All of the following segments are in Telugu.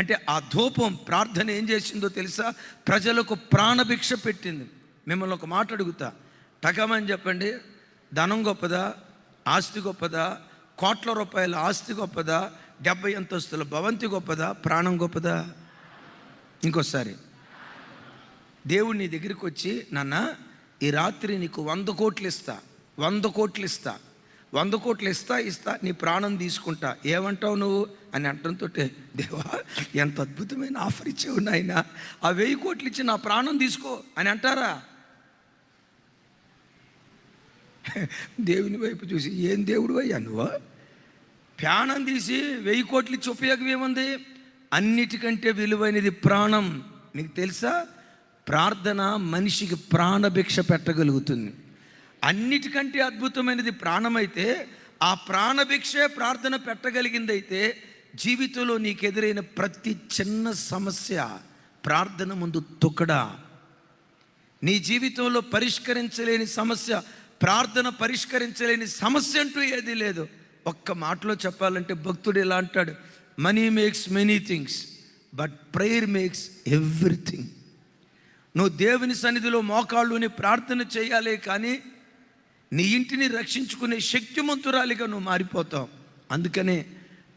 అంటే ఆ ధూపం ప్రార్థన ఏం చేసిందో తెలుసా? ప్రజలకు ప్రాణభిక్ష పెట్టింది. మిమ్మల్ని ఒక మాట అడుగుతా, టకమని చెప్పండి. ధనం గొప్పదా? ఆస్తి గొప్పదా? కోట్ల రూపాయల ఆస్తి గొప్పదా? 70 అంతస్తుల భవంతి గొప్పదా? ప్రాణం గొప్పదా? ఇంకోసారి, దేవుడు నీ దగ్గరికి వచ్చి, నాన్న ఈ రాత్రి నీకు 100 కోట్లు ఇస్తా, 100 కోట్లు ఇస్తా, 100 కోట్లు ఇస్తా నీ ప్రాణం తీసుకుంటా, ఏమంటావు నువ్వు అని అంటంతో, దేవా ఎంత అద్భుతమైన ఆఫర్ ఇచ్చేవు నాయన, ఆ 1000 కోట్లు ఇచ్చి నా ప్రాణం తీసుకో అని అంటారా? దేవుని వైపు చూసి, ఏం దేవుడు అయ్యా నువ్వు? ప్రాణం తీసి 1000 కోట్లు ఇచ్చి ఉపయోగం ఏముంది? అన్నిటికంటే విలువైనది ప్రాణం. నీకు తెలుసా, ప్రార్థన మనిషికి ప్రాణభిక్ష పెట్టగలుగుతుంది. అన్నిటికంటే అద్భుతమైనది ప్రాణమైతే, ఆ ప్రాణభిక్షే ప్రార్థన పెట్టగలిగిందైతే, జీవితంలో నీకు ఎదురైన ప్రతి చిన్న సమస్య ప్రార్థన ముందు తొక్కడా. నీ జీవితంలో పరిష్కరించలేని సమస్య, ప్రార్థన పరిష్కరించలేని సమస్య అంటూ ఏదీ లేదు. ఒక్క మాటలో చెప్పాలంటే భక్తుడు ఇలా అంటాడు, money makes many things but prayer makes everything. నువ్వు దేవుని సన్నిధిలో మోకాళ్ళుని ప్రార్థన చేయాలి, కానీ నీ ఇంటిని రక్షించుకునే శక్తిమంతురాలిగా నువ్వు మారిపోతావు. అందుకనే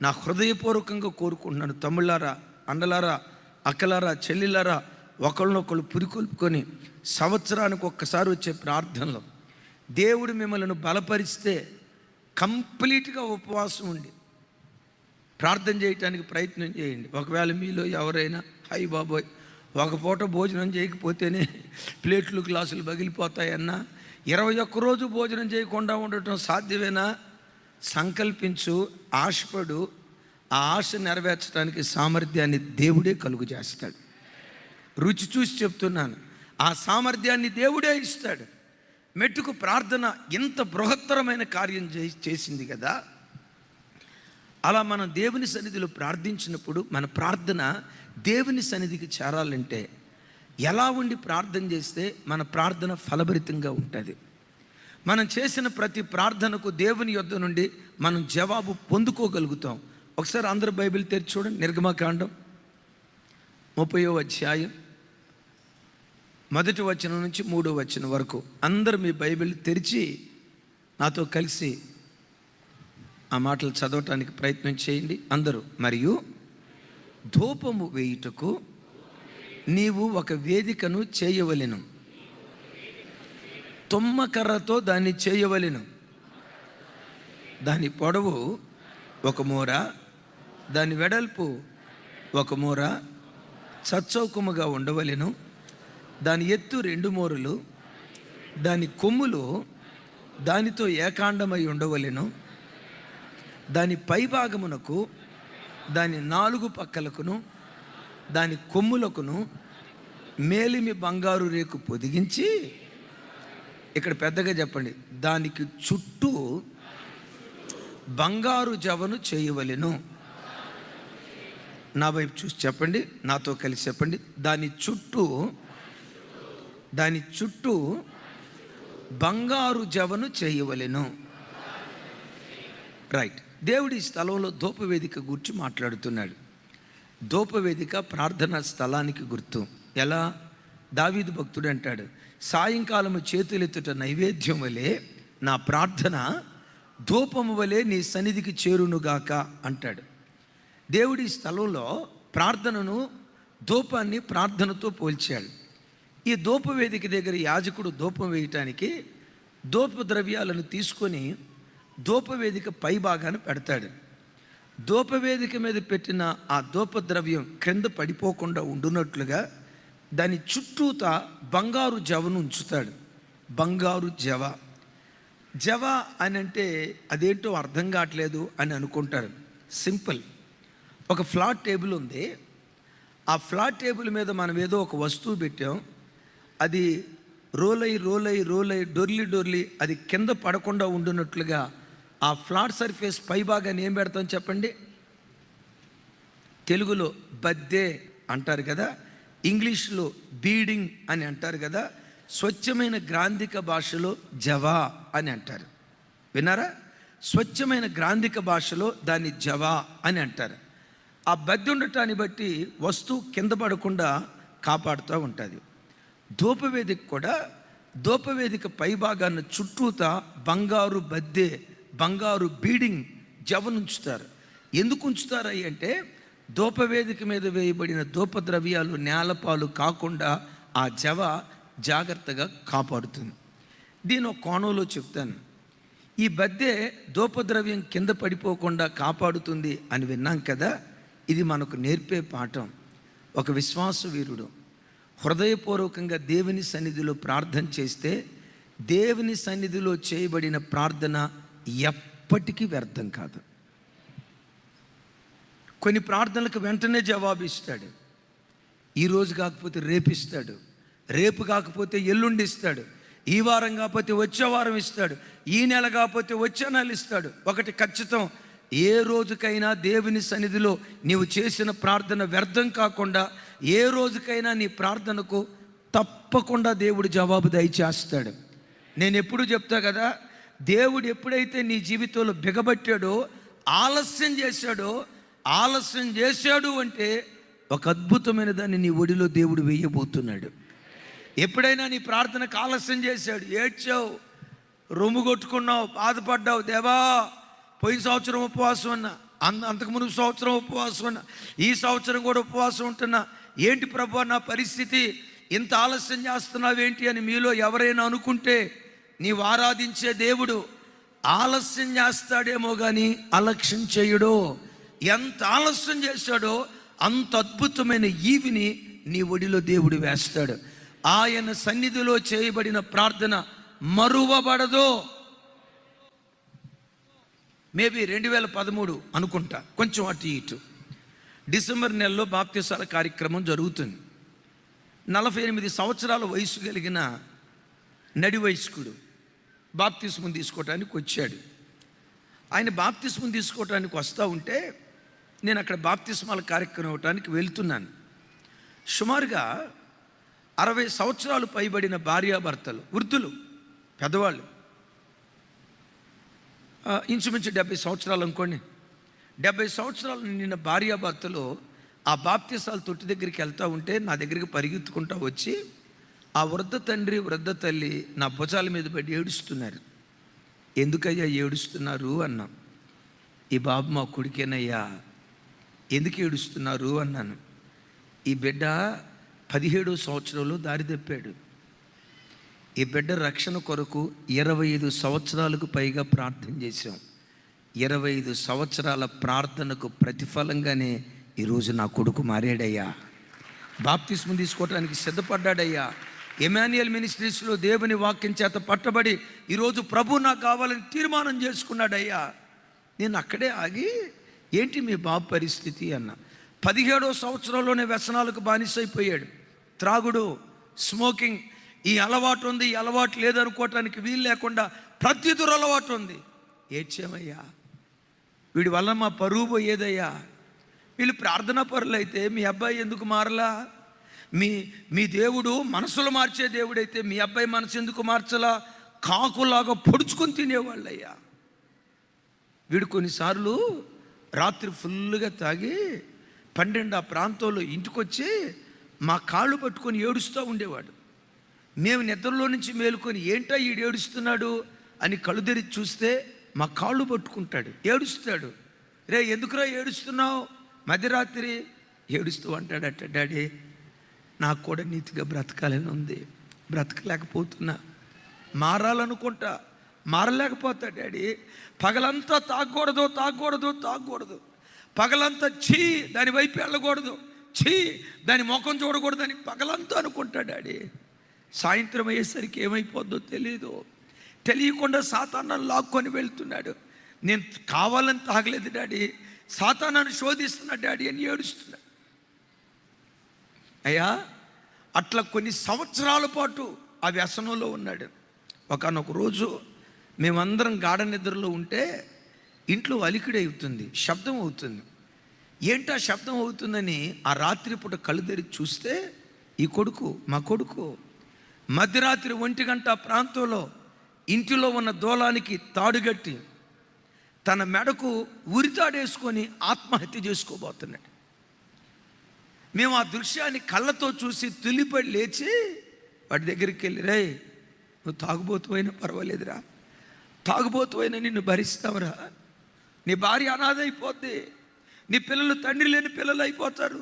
నా హృదయపూర్వకంగా కోరుకుంటున్నాను, తమ్ముళ్ళారా, అన్నలారా, అక్కలారా, చెల్లిలారా, ఒకళ్ళనొకళ్ళు పురికొల్పుకొని సంవత్సరానికి ఒక్కసారి వచ్చే ప్రార్థనలో దేవుడు మిమ్మల్ని బలపరిస్తే కంప్లీట్గా ఉపవాసం ఉండి ప్రార్థన చేయటానికి ప్రయత్నం చేయండి. ఒకవేళ మీలో ఎవరైనా అయ్యి బాబోయ్ ఒక పూట భోజనం చేయకపోతేనే ప్లేట్లు గ్లాసులు పగిలిపోతాయన్నా, 21 రోజు భోజనం చేయకుండా ఉండటం సాధ్యమేనా? సంకల్పించు, ఆశపడు. ఆ ఆశ నెరవేర్చడానికి సామర్థ్యాన్ని దేవుడే కలుగు చేస్తాడు. రుచి చూసి చెప్తున్నాను, ఆ సామర్థ్యాన్ని దేవుడే ఇస్తాడు. మెట్టుకు ప్రార్థన ఇంత బృహత్తరమైన కార్యం చేసింది కదా. అలా మనం దేవుని సన్నిధిలో ప్రార్థించినప్పుడు మన ప్రార్థన దేవుని సన్నిధికి చేరాలంటే ఎలా ఉండి ప్రార్థన చేస్తే మన ప్రార్థన ఫలభరితంగా ఉంటుంది? మనం చేసిన ప్రతి ప్రార్థనకు దేవుని యొద్ద నుండి మనం జవాబు పొందుకోగలుగుతాం. ఒకసారి అందరూ బైబిల్ తెరిచి చూడండి. నిర్గమకాండం 30వ అధ్యాయం 1వ వచనం నుంచి 3వ వచనం వరకు అందరూ మీ బైబిల్ తెరిచి నాతో కలిసి ఆ మాటలు చదవటానికి ప్రయత్నం చేయండి అందరూ. మరియు ధూపము వేయుటకు నీవు ఒక వేదికను చేయవలెను, తుమ్మకర్రతో దాన్ని చేయవలెను. దాని పొడవు 1 మూర, దాని వెడల్పు 1 మూర చచ్చౌకముగా ఉండవలెను. దాని ఎత్తు 2 మూరలు, దాని కొమ్ములు దానితో ఏకాండమై ఉండవలెను. దాని పైభాగమునకు, దాని 4 పక్కలకును, దాని కొమ్ములకును మేలిమి బంగారు రేకు పొదిగించి, ఇక్కడ పెద్దగా చెప్పండి, దానికి చుట్టూ బంగారు జవను చేయవలెను. నా వైపు చూసి చెప్పండి, నాతో కలిసి చెప్పండి. దాని చుట్టూ బంగారు జవను చేయవలెను. రైట్. దేవుడి స్థలంలో ధూపవేదిక గురించి మాట్లాడుతున్నాడు. ధూపవేదిక ప్రార్థనా స్థలానికి గుర్తు. ఎలా? దావీదు భక్తుడు అంటాడు, సాయంకాలము చేతులెత్తుట నైవేద్యం వలె నా ప్రార్థన ధూపము వలె నీ సన్నిధికి చేరునుగాక అంటాడు. దేవుడి స్థలంలో ప్రార్థనను, ధూపాన్ని ప్రార్థనతో పోల్చాడు. ఈ ధూపవేదిక దగ్గర యాజకుడు ధూపం వేయటానికి ధూప ద్రవ్యాలను తీసుకొని ధూపవేదిక పై భాగాన్ని పెడతాడు. ధూపవేదిక మీద పెట్టిన ఆ ధూపద్రవ్యం క్రింద పడిపోకుండా ఉండునట్లుగా దాని చుట్టూతా బంగారు జవను ఉంచుతాడు. బంగారు జవ అని అంటే అదేంటో అర్థం కావట్లేదు అని అనుకుంటారు. సింపుల్. ఒక ఫ్లాట్ టేబుల్ ఉంది. ఆ ఫ్లాట్ టేబుల్ మీద మనం ఏదో ఒక వస్తువు పెట్టాం, అది రోలై డొర్లి అది కింద పడకుండా ఉండునట్లుగా ఆ ఫ్లాట్ సర్ఫేస్ పై భాగాన్ని ఏం పెడతాం చెప్పండి? తెలుగులో బద్దే అంటారు కదా, ఇంగ్లీష్లో బీడింగ్ అని అంటారు కదా, స్వచ్ఛమైన గ్రాంధిక భాషలో జవా అని అంటారు. విన్నారా? స్వచ్ఛమైన గ్రాంధిక భాషలో దాన్ని జవా అని అంటారు. ఆ బద్ది ఉండటాన్ని బట్టి వస్తువు కింద పడకుండా కాపాడుతూ ఉంటుంది. ధూపవేదిక కూడా, ధూపవేదిక పైభాగాన్ని చుట్టూతా బంగారు బద్దె, బంగారు బీడింగ్ జవనుంచుతారు. ఎందుకు ఉంచుతారు అంటే ధూపవేదిక మీద వేయబడిన ధూపద్రవ్యాలు నేలపాలు కాకుండా ఆ జవ జాగ్రత్తగా కాపాడుతుంది. దీని ఒక కోణంలో చెప్తాను. ఈ బద్దె ధూపద్రవ్యం కింద పడిపోకుండా కాపాడుతుంది అని విన్నాం కదా. ఇది మనకు నేర్పే పాఠం. ఒక విశ్వాస వీరుడు హృదయపూర్వకంగా దేవుని సన్నిధిలో ప్రార్థన చేస్తే దేవుని సన్నిధిలో చేయబడిన ప్రార్థన ఎప్పటికీ వ్యర్థం కాదు. కొన్ని ప్రార్థనలకు వెంటనే జవాబు ఇస్తాడు. ఈరోజు కాకపోతే రేపు ఇస్తాడు, రేపు కాకపోతే ఎల్లుండి ఇస్తాడు, ఈ వారం కాకపోతే వచ్చే వారం ఇస్తాడు, ఈ నెల కాకపోతే వచ్చే నెల ఇస్తాడు. ఒకటి ఖచ్చితం, ఏ రోజుకైనా దేవుని సన్నిధిలో నీవు చేసిన ప్రార్థన వ్యర్థం కాకుండా ఏ రోజుకైనా నీ ప్రార్థనకు తప్పకుండా దేవుడు జవాబు దయచేస్తాడు. నేను ఎప్పుడు చెప్తా కదా, దేవుడు ఎప్పుడైతే నీ జీవితంలో బిగబట్టాడో, ఆలస్యం చేశాడు అంటే ఒక అద్భుతమైన దాన్ని నీ ఒడిలో దేవుడు వేయబోతున్నాడు. ఎప్పుడైనా నీ ప్రార్థనకు ఆలస్యం చేశాడు, ఏడ్చావు, రొమ్ము కొట్టుకున్నావు, బాధపడ్డావు, దేవా పోయిన సంవత్సరం ఉపవాసం ఉన్నా, అంతకు ముందు సంవత్సరం ఉపవాసం ఉన్నా, ఈ సంవత్సరం కూడా ఉపవాసం ఉంటున్నా, ఏంటి ప్రభువా నా పరిస్థితి, ఇంత ఆలస్యం చేస్తున్నావేంటి అని మీలో ఎవరైనా అనుకుంటే, నీవు ఆరాధించే దేవుడు ఆలస్యం చేస్తాడేమో కానీ అలక్ష్యం చేయడో. ఎంత ఆలస్యం చేశాడో అంత అద్భుతమైన ఈవిని నీ ఒడిలో దేవుడు వేస్తాడు. ఆయన సన్నిధిలో చేయబడిన ప్రార్థన మరువబడదో. మేబీ 2013 అనుకుంటా, కొంచెం అటు ఇటు, డిసెంబర్ నెలలో బాప్తిసాల కార్యక్రమం జరుగుతుంది. 48 సంవత్సరాల వయసు కలిగిన నడి వయస్కుడు బాప్తిస్మం తీసుకోవటానికి వచ్చాడు. ఆయన బాప్తిస్మం తీసుకోవటానికి వస్తూ ఉంటే నేను అక్కడ బాప్తిస్మాల కార్యక్రమం ఇవ్వటానికి వెళ్తున్నాను. సుమారుగా 60 సంవత్సరాలు పైబడిన భార్యాభర్తలు, వృద్ధులు, పెద్దవాళ్ళు, ఇంచుమించు 70 సంవత్సరాలు అనుకోండి, 70 సంవత్సరాలు నిన్న భార్యాభర్తలు ఆ బాప్తిసాల తొట్టి దగ్గరికి వెళ్తూ ఉంటే నా దగ్గరికి పరిగెత్తుకుంటూ వచ్చి ఆ వృద్ధ తండ్రి వృద్ధ తల్లి నా భుజాల మీద పడి ఏడుస్తున్నారు. ఎందుకయ్యా ఏడుస్తున్నారు అన్నా. ఈ బాబు మా కొడుకేనయ్యా. ఎందుకు ఏడుస్తున్నారు అన్నాను. ఈ బిడ్డ 17వ సంవత్సరంలో దారి తప్పాడు. ఈ బిడ్డ రక్షణ కొరకు 25 సంవత్సరాలకు పైగా ప్రార్థన చేశాం. 25 సంవత్సరాల ప్రార్థనకు ప్రతిఫలంగానే ఈరోజు నా కొడుకు మారాడయ్యా, బాప్తిస్మం తీసుకోవటానికి సిద్ధపడ్డాడయ్యా. ఎమాన్యుయల్ మినిస్ట్రీస్లో దేవుని వాక్యం చేత పట్టబడి ఈరోజు ప్రభు నాకు కావాలని తీర్మానం చేసుకున్నాడయ్యా. నేను అక్కడే ఆగి, ఏంటి మీ బాబు పరిస్థితి అన్న. 17వ సంవత్సరంలోనే వ్యసనాలకు బానిసైపోయాడు. త్రాగుడు, స్మోకింగ్, ఈ అలవాటు ఉంది, ఈ అలవాటు లేదనుకోవటానికి వీలు లేకుండా ప్రతి దురలవాటు ఉంది. ఏడ్చేమయ్యా, వీడి వల్ల మా పరువు పోయేదయ్యా. వీళ్ళు ప్రార్థనా పరులు అయితే మీ అబ్బాయి ఎందుకు మారలా? మీ దేవుడు మనసులు మార్చే దేవుడైతే మీ అబ్బాయి మనసు ఎందుకు మార్చలా? కాకులాగా పొడుచుకొని తినేవాళ్ళయ్యా. వీడు కొన్నిసార్లు రాత్రి ఫుల్గా తాగి 12 ఆ ప్రాంతంలో ఇంటికొచ్చి మా కాళ్ళు పట్టుకొని ఏడుస్తూ ఉండేవాడు. మేము నిద్రలో నుంచి మేలుకొని ఏంటో ఈడు ఏడుస్తున్నాడు అని కళ్ళు తెరిచి చూస్తే మా కాళ్ళు పట్టుకుంటాడు, ఏడుస్తాడు. రే ఎందుకురా ఏడుస్తున్నావు? మధ్యరాత్రి ఏడుస్తూ అంటాడట, డాడీ నాకు కూడా నీతిగా బ్రతకాలని ఉంది, బ్రతకలేకపోతున్నా, మారాలనుకుంటా, మారలేకపోతా డాడీ. పగలంతా తాగకూడదు, పగలంతా ఛీ దాని వైపు వెళ్ళకూడదు, ఛీ దాని ముఖం చూడకూడదని పగలంతా అనుకుంటా డాడీ. సాయంత్రం అయ్యేసరికి ఏమైపోద్దో తెలియకుండా సాతానాన్ని లాక్కొని వెళ్తున్నాడు. నేను కావాలని తాగలేదు డాడీ, సాతానాన్ని శోధిస్తున్నా డాడీ అని ఏడుస్తున్నాడు. అయ్యా అట్లా కొన్ని సంవత్సరాల పాటు ఆ వ్యసనంలో ఉన్నాడు. ఒకనొక రోజు మేమందరం గాఢ నిద్రలో ఉంటే ఇంట్లో అలికిడి అవుతుంది, శబ్దం అవుతుంది. ఏంటా శబ్దం అవుతుందని ఆ రాత్రిపూట కళ్ళు తెరిచి చూస్తే మా కొడుకు మధ్యరాత్రి 1 గంట ప్రాంతంలో ఇంటిలో ఉన్న దూలానికి తాడుగట్టి తన మెడకు ఉరితాడేసుకొని ఆత్మహత్య చేసుకోబోతున్నాడు. మేము ఆ దృశ్యాన్ని కళ్ళతో చూసి తుల్లిపడి లేచి వాడి దగ్గరికి వెళ్ళి, రే నువ్వు తాగుబోతువైనా పర్వాలేదురా, తాగుబోతువైనా నిన్ను భరిస్తావురా, నీ భార్య అనాథ అయిపోద్ది, నీ పిల్లలు తండ్రి లేని పిల్లలు అయిపోతారు.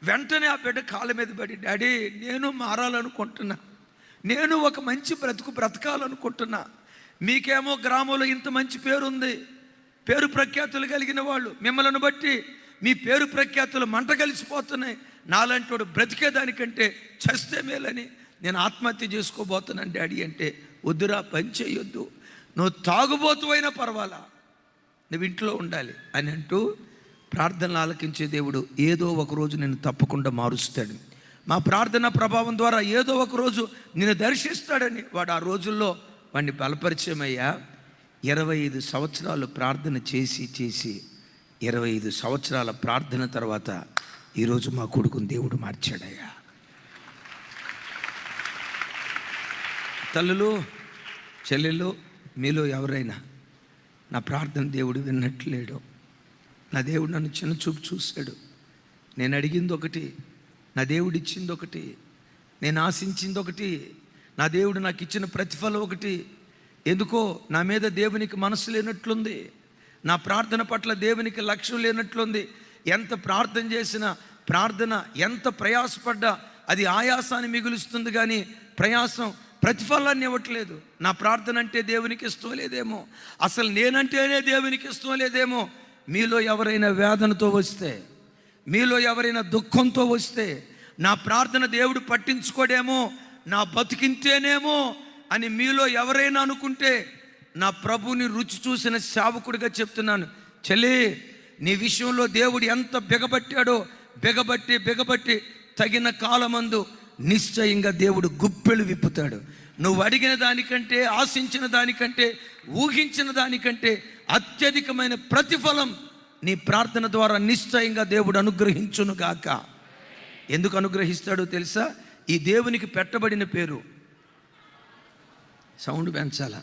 వెంటనే ఆ బిడ్డ కాళ్ళ మీద పడి, డాడీ నేను మారాలనుకుంటున్నా, నేను ఒక మంచి బ్రతకాలనుకుంటున్నా. మీకేమో గ్రామంలో ఇంత మంచి పేరుంది, పేరు ప్రఖ్యాతులు కలిగిన వాళ్ళు, మిమ్మల్ని బట్టి మీ పేరు ప్రఖ్యాతులు మంట కలిసిపోతున్నాయి. నాలాంటి వాడు బ్రతికేదానికంటే చస్తే మేలని నేను ఆత్మహత్య చేసుకోబోతున్నాను డాడీ అంటే, వద్దురా పని చేయొద్దు, నువ్వు తాగుబోతువైనా పర్వాలా, నువ్వు ఇంట్లో ఉండాలి అని అంటూ ప్రార్థనలు ఆలకించే దేవుడు ఏదో ఒకరోజు నేను తప్పకుండా మారుస్తాడు. మా ప్రార్థన ప్రభావం ద్వారా ఏదో ఒకరోజు నేను దర్శిస్తాడని వాడు ఆ రోజుల్లో వాడిని బలపరిచయమయ్యా. 25 సంవత్సరాలు ప్రార్థన చేసి 25 సంవత్సరాల ప్రార్థన తర్వాత ఈరోజు మా కొడుకుని దేవుడు మార్చాడయ్యా. తల్లులు, చెల్లెలు, మీలో ఎవరైనా నా ప్రార్థన దేవుడు విన్నట్లేడు, నా దేవుడు నన్ను చిన్న చూపు చూశాడు, నేను అడిగింది ఒకటి, నా దేవుడు ఇచ్చింది ఒకటి, నేను ఆశించింది ఒకటి, నా దేవుడు నాకు ఇచ్చిన ప్రతిఫలం ఒకటి, ఎందుకో నా మీద దేవునికి మనసు లేనట్లుంది, నా ప్రార్థన పట్ల దేవునికి లక్ష్యం లేనట్లుంది. ఎంత ప్రార్థన చేసినా, ప్రార్థన ఎంత ప్రయాసపడ్డా అది ఆయాసాన్ని మిగులుస్తుంది కానీ ప్రయాసం ప్రతిఫలాన్ని ఇవ్వట్లేదు. నా ప్రార్థన అంటే దేవునికి ఇష్టం లేదేమో, అసలు నేనంటేనే దేవునికి ఇష్టం లేదేమో. మీలో ఎవరైనా వేదనతో వస్తే, మీలో ఎవరైనా దుఃఖంతో వస్తే, నా ప్రార్థన దేవుడు పట్టించుకోడేమో, నా బతికింతేనేమో అని మీలో ఎవరైనా అనుకుంటే, నా ప్రభుని రుచి చూసిన సేవకుడిగా చెప్తున్నాను, చెల్లి నీ విషయంలో దేవుడు ఎంత బిగబట్టాడో, బిగబట్టి తగిన కాలమందు నిశ్చయంగా దేవుడు గుప్పెలు విప్పుతాడు. నువ్వు అడిగిన దానికంటే, ఆశించిన దానికంటే, ఊహించిన దానికంటే అత్యధికమైన ప్రతిఫలం నీ ప్రార్థన ద్వారా నిశ్చయంగా దేవుడు అనుగ్రహించునుగాక. ఎందుకు అనుగ్రహిస్తాడో తెలుసా? ఈ దేవునికి పెట్టబడిన పేరు, సౌండ్ పెంచాల,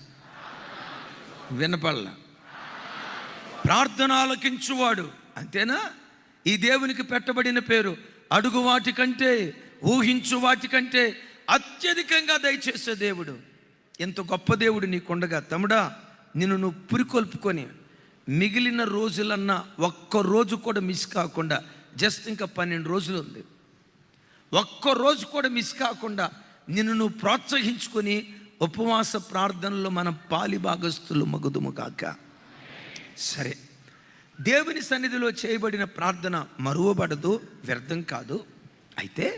వినపడల, ప్రార్థన ఆలకించువాడు, అంతేనా? ఈ దేవునికి పెట్టబడిన పేరు అడుగు వాటికంటే, ఊహించు వాటికంటే అత్యధికంగా దయచేసే దేవుడు. ఎంత గొప్ప దేవుడు నీకుండగా తమ్ముడా, నిన్ను నువ్వు పురికొల్పుకొని మిగిలిన రోజులన్నా ఒక్క రోజు కూడా మిస్ కాకుండా, జస్ట్ ఇంకా 12 రోజులు ఉంది, ఒక్క రోజు కూడా మిస్ కాకుండా నిన్ను నువ్వు ప్రోత్సహించుకొని ఉపవాస ప్రార్థనలో మనం పాలి భాగస్తులు మగుదుము కాక. సరే, దేవుని సన్నిధిలో చేయబడిన ప్రార్థన మరువబడదు, వ్యర్థం కాదు. అయితే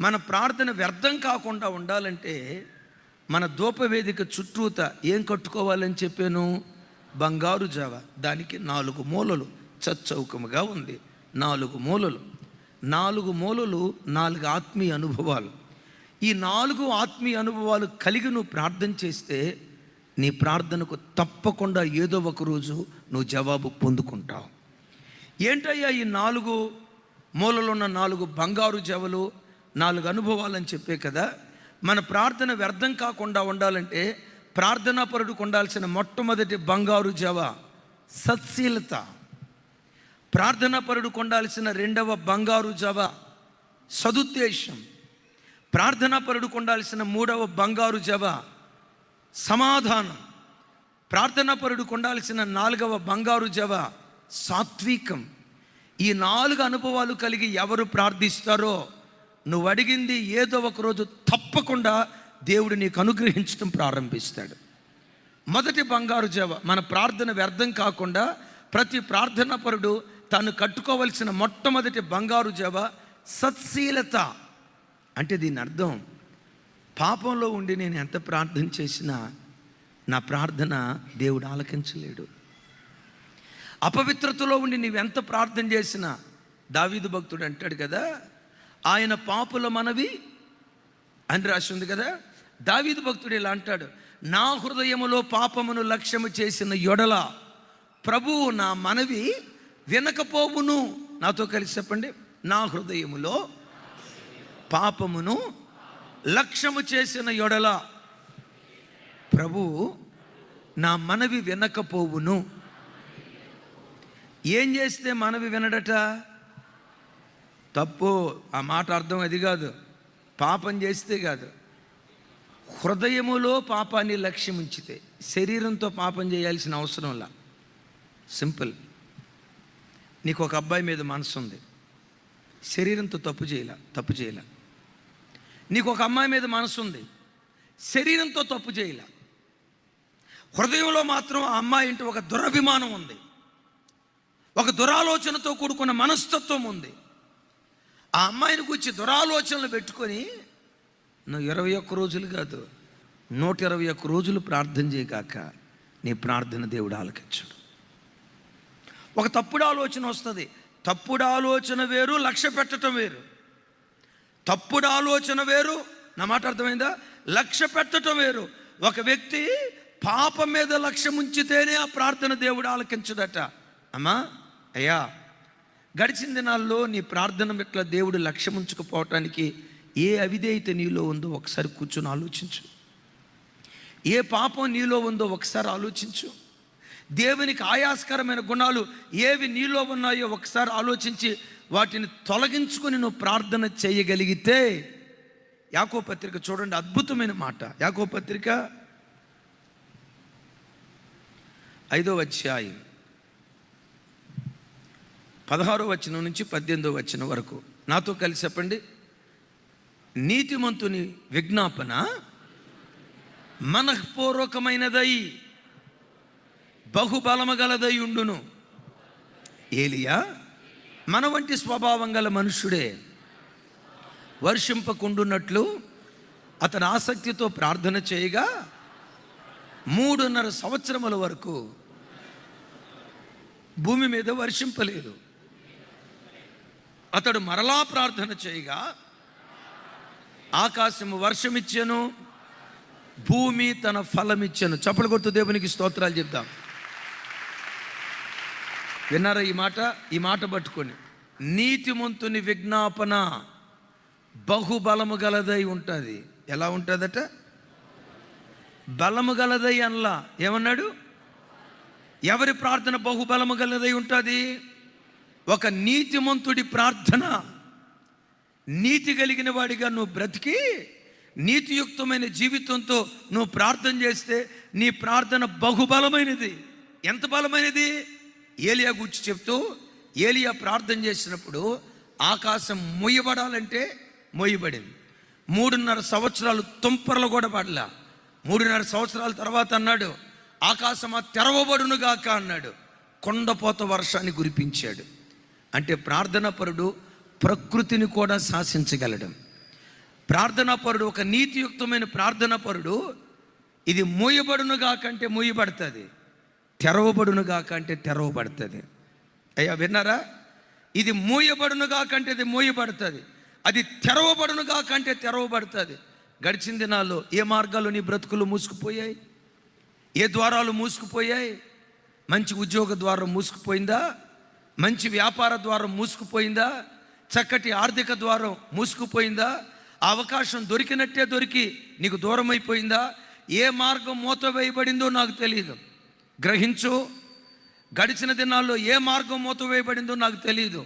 మన ప్రార్థన వ్యర్థం కాకుండా ఉండాలంటే మన ధూపవేదిక చుట్టూత ఏం కట్టుకోవాలని చెప్పాను? బంగారు జావ. దానికి 4 మూలలు చచ్చౌకముగా ఉంది. 4 మూలలు, 4 మూలలు, 4 ఆత్మీయ అనుభవాలు. ఈ 4 ఆత్మీయ అనుభవాలు కలిగి నువ్వు ప్రార్థన చేస్తే నీ ప్రార్థనకు తప్పకుండా ఏదో ఒక రోజు నువ్వు జవాబు పొందుకుంటావు. ఏంటయ్యా ఈ 4 మూలలు ఉన్న 4 బంగారు జవలు, 4 అనుభవాలు అని చెప్పే కదా. మన ప్రార్థన వ్యర్థం కాకుండా ఉండాలంటే ప్రార్థనాపరుడికి ఉండాల్సిన మొట్టమొదటి బంగారు జవ సత్శీలత. ప్రార్థనాపరుడికి ఉండాల్సిన 2వ బంగారు జవ సదుద్దేశం. ప్రార్థనాపరుడికి ఉండాల్సిన 3వ బంగారు జవ సమాధానం. ప్రార్థనాపరుడికి ఉండాల్సిన 4వ బంగారు జవ సాత్వికం. ఈ 4 అనుభవాలు కలిగి ఎవరు ప్రార్థిస్తారో నువ్వు అడిగింది ఏదో ఒకరోజు తప్పకుండా దేవుడు నీకు అనుగ్రహించడం ప్రారంభిస్తాడు. మొదటి బంగారు జవ, మన ప్రార్థన వ్యర్థం కాకుండా ప్రతి ప్రార్థనాపరుడు తాను కట్టుకోవలసిన మొట్టమొదటి బంగారు జవ సత్శీలత. అంటే దీని అర్థం, పాపంలో ఉండి నేను ఎంత ప్రార్థన చేసినా నా ప్రార్థన దేవుడు ఆలకించలేడు. అపవిత్రతలో ఉండి నీవెంత ప్రార్థన చేసినా, దావీదు భక్తుడు అంటాడు కదా, ఆయన పాపుల మనవి అని రాసి ఉంది కదా. దావీదు భక్తుడు ఇలా అంటాడు, నా హృదయములో పాపమును లక్ష్యము చేసిన యొడల ప్రభువు నా మనవి వినకపోవును. నాతో కలిసి చెప్పండి, నా హృదయములో పాపమును లక్ష్యము చేసిన యొడల ప్రభువు నా మనవి వినకపోవును. ఏం చేస్తే మనవి వినడట? తప్పు. ఆ మాట అర్థం అది కాదు. పాపం చేస్తే కాదు, హృదయములో పాపాన్ని లక్ష్యం ఉంచితే. శరీరంతో పాపం చేయాల్సిన అవసరంలా. సింపుల్. నీకు ఒక అబ్బాయి మీద మనసు ఉంది, శరీరంతో తప్పు చేయలే. నీకు ఒక అమ్మాయి మీద మనసు ఉంది, శరీరంతో తప్పు చేయలే. హృదయంలో మాత్రం ఆ అమ్మాయి అంటే ఒక దురభిమానం ఉంది, ఒక దురాలోచనతో కూడుకున్న మనస్తత్వం ఉంది. ఆ అమ్మాయిని గురించి దురాలోచనలు పెట్టుకొని నువ్వు 21 రోజులు కాదు, 121 రోజులు ప్రార్థన చేయగాక నీ ప్రార్థన దేవుడు ఆలకించడు. ఒక తప్పుడు ఆలోచన వస్తుంది. తప్పుడు ఆలోచన వేరు, లక్ష్య పెట్టడం వేరు. తప్పుడు ఆలోచన వేరు, నా మాట అర్థమైందా? లక్ష్య పెట్టడం వేరు. ఒక వ్యక్తి పాపం మీద లక్ష్యం ఉంచితేనే ఆ ప్రార్థన దేవుడు ఆలకించదట. అమ్మా, అయ్యా, గడిచిన దినాల్లో నీ ప్రార్థన ఇట్లా దేవుడు లక్ష్యం ఉంచుకుపోవటానికి ఏ అవిధేయత నీలో ఉందో ఒకసారి కూర్చొని ఆలోచించు. ఏ పాపం నీలో ఉందో ఒకసారి ఆలోచించు. దేవునికి ఆయాస్కరమైన గుణాలు ఏవి నీలో ఉన్నాయో ఒకసారి ఆలోచించి వాటిని తొలగించుకొని నువ్వు ప్రార్థన చేయగలిగితే, యాకోబు పత్రిక చూడండి, అద్భుతమైన మాట. యాకోబు పత్రిక 5వ అధ్యాయం 16వ వచనం నుంచి 18వ వచనం వరకు నాతో కలిసి చెప్పండి. నీతిమంతుని విజ్ఞాపన మనఃపూర్వకమైనదై బహుబలము గలదై ఉండును. ఏలియా మన వంటి స్వభావం గల మనుష్యుడే. వర్షింపకుండున్నట్లు అతను ఆసక్తితో ప్రార్థన చేయగా 3.5 సంవత్సరముల వరకు భూమి మీద వర్షింపలేదు. అతడు మరలా ప్రార్థన చేయగా ఆకాశము వర్షమిచ్చెను, భూమి తన ఫలమిచ్చెను. చప్పలు కొడుతూ దేవునికి స్తోత్రాలు చెప్దాం. విన్నారా ఈ మాట? ఈ మాట పట్టుకొని, నీతిమంతుని విజ్ఞాపన బహుబలము గలదై ఉంటుంది. ఎలా ఉంటుందట? బలము గలదై అనలా. ఏమన్నాడు? ఎవరి ప్రార్థన బహుబలము గలదై ఉంటుంది? ఒక నీతిమంతుడి ప్రార్థన. నీతి కలిగిన వాడిగా నువ్వు బ్రతికి నీతియుక్తమైన జీవితంతో నువ్వు ప్రార్థన చేస్తే నీ ప్రార్థన బహుబలమైనది. ఎంత బలమైనది? ఏలియా గురించి చెప్తూ, ఏలియా ప్రార్థన చేసినప్పుడు ఆకాశం మొయ్యబడాలంటే మొయ్యబడింది. 3.5 సంవత్సరాలు తుంపరలు కూడా పడలా. 3.5 సంవత్సరాల తర్వాత అన్నాడు, ఆకాశమా తెరవబడునుగాక అన్నాడు. కొండపోత వర్షాన్ని కురిపించాడు. అంటే ప్రార్థనాపరుడు ప్రకృతిని కూడా శాసించగలడు. ప్రార్థనాపరుడు, ఒక నీతియుక్తమైన ప్రార్థనాపరుడు, ఇది మూయబడునుగాక అంటే మూయబడుతుంది, తెరవబడునుగాక అంటే తెరవబడుతుంది. అయ్యా విన్నారా? ఇది మూయబడునుగాక అంటే ఇది మూయబడుతుంది, అది తెరవబడునుగాక అంటే తెరవబడుతుంది. గడిచిన దినాల్లో ఏ మార్గాలు నీ బ్రతుకులు మూసుకుపోయాయి? ఏ ద్వారాలు మూసుకుపోయాయి? మంచి ఉద్యోగ ద్వారం మూసుకుపోయిందా? మంచి వ్యాపార ద్వారం మూసుకుపోయిందా? చక్కటి ఆర్థిక ద్వారం మూసుకుపోయిందా? ఆ అవకాశం దొరికినట్టే దొరికి నీకు దూరం అయిపోయిందా? ఏ మార్గం మూతవేయబడిందో నాకు తెలియదు. గ్రహించు. గడిచిన దినాల్లో ఏ మార్గం మూతవేయబడిందో నాకు తెలియదు.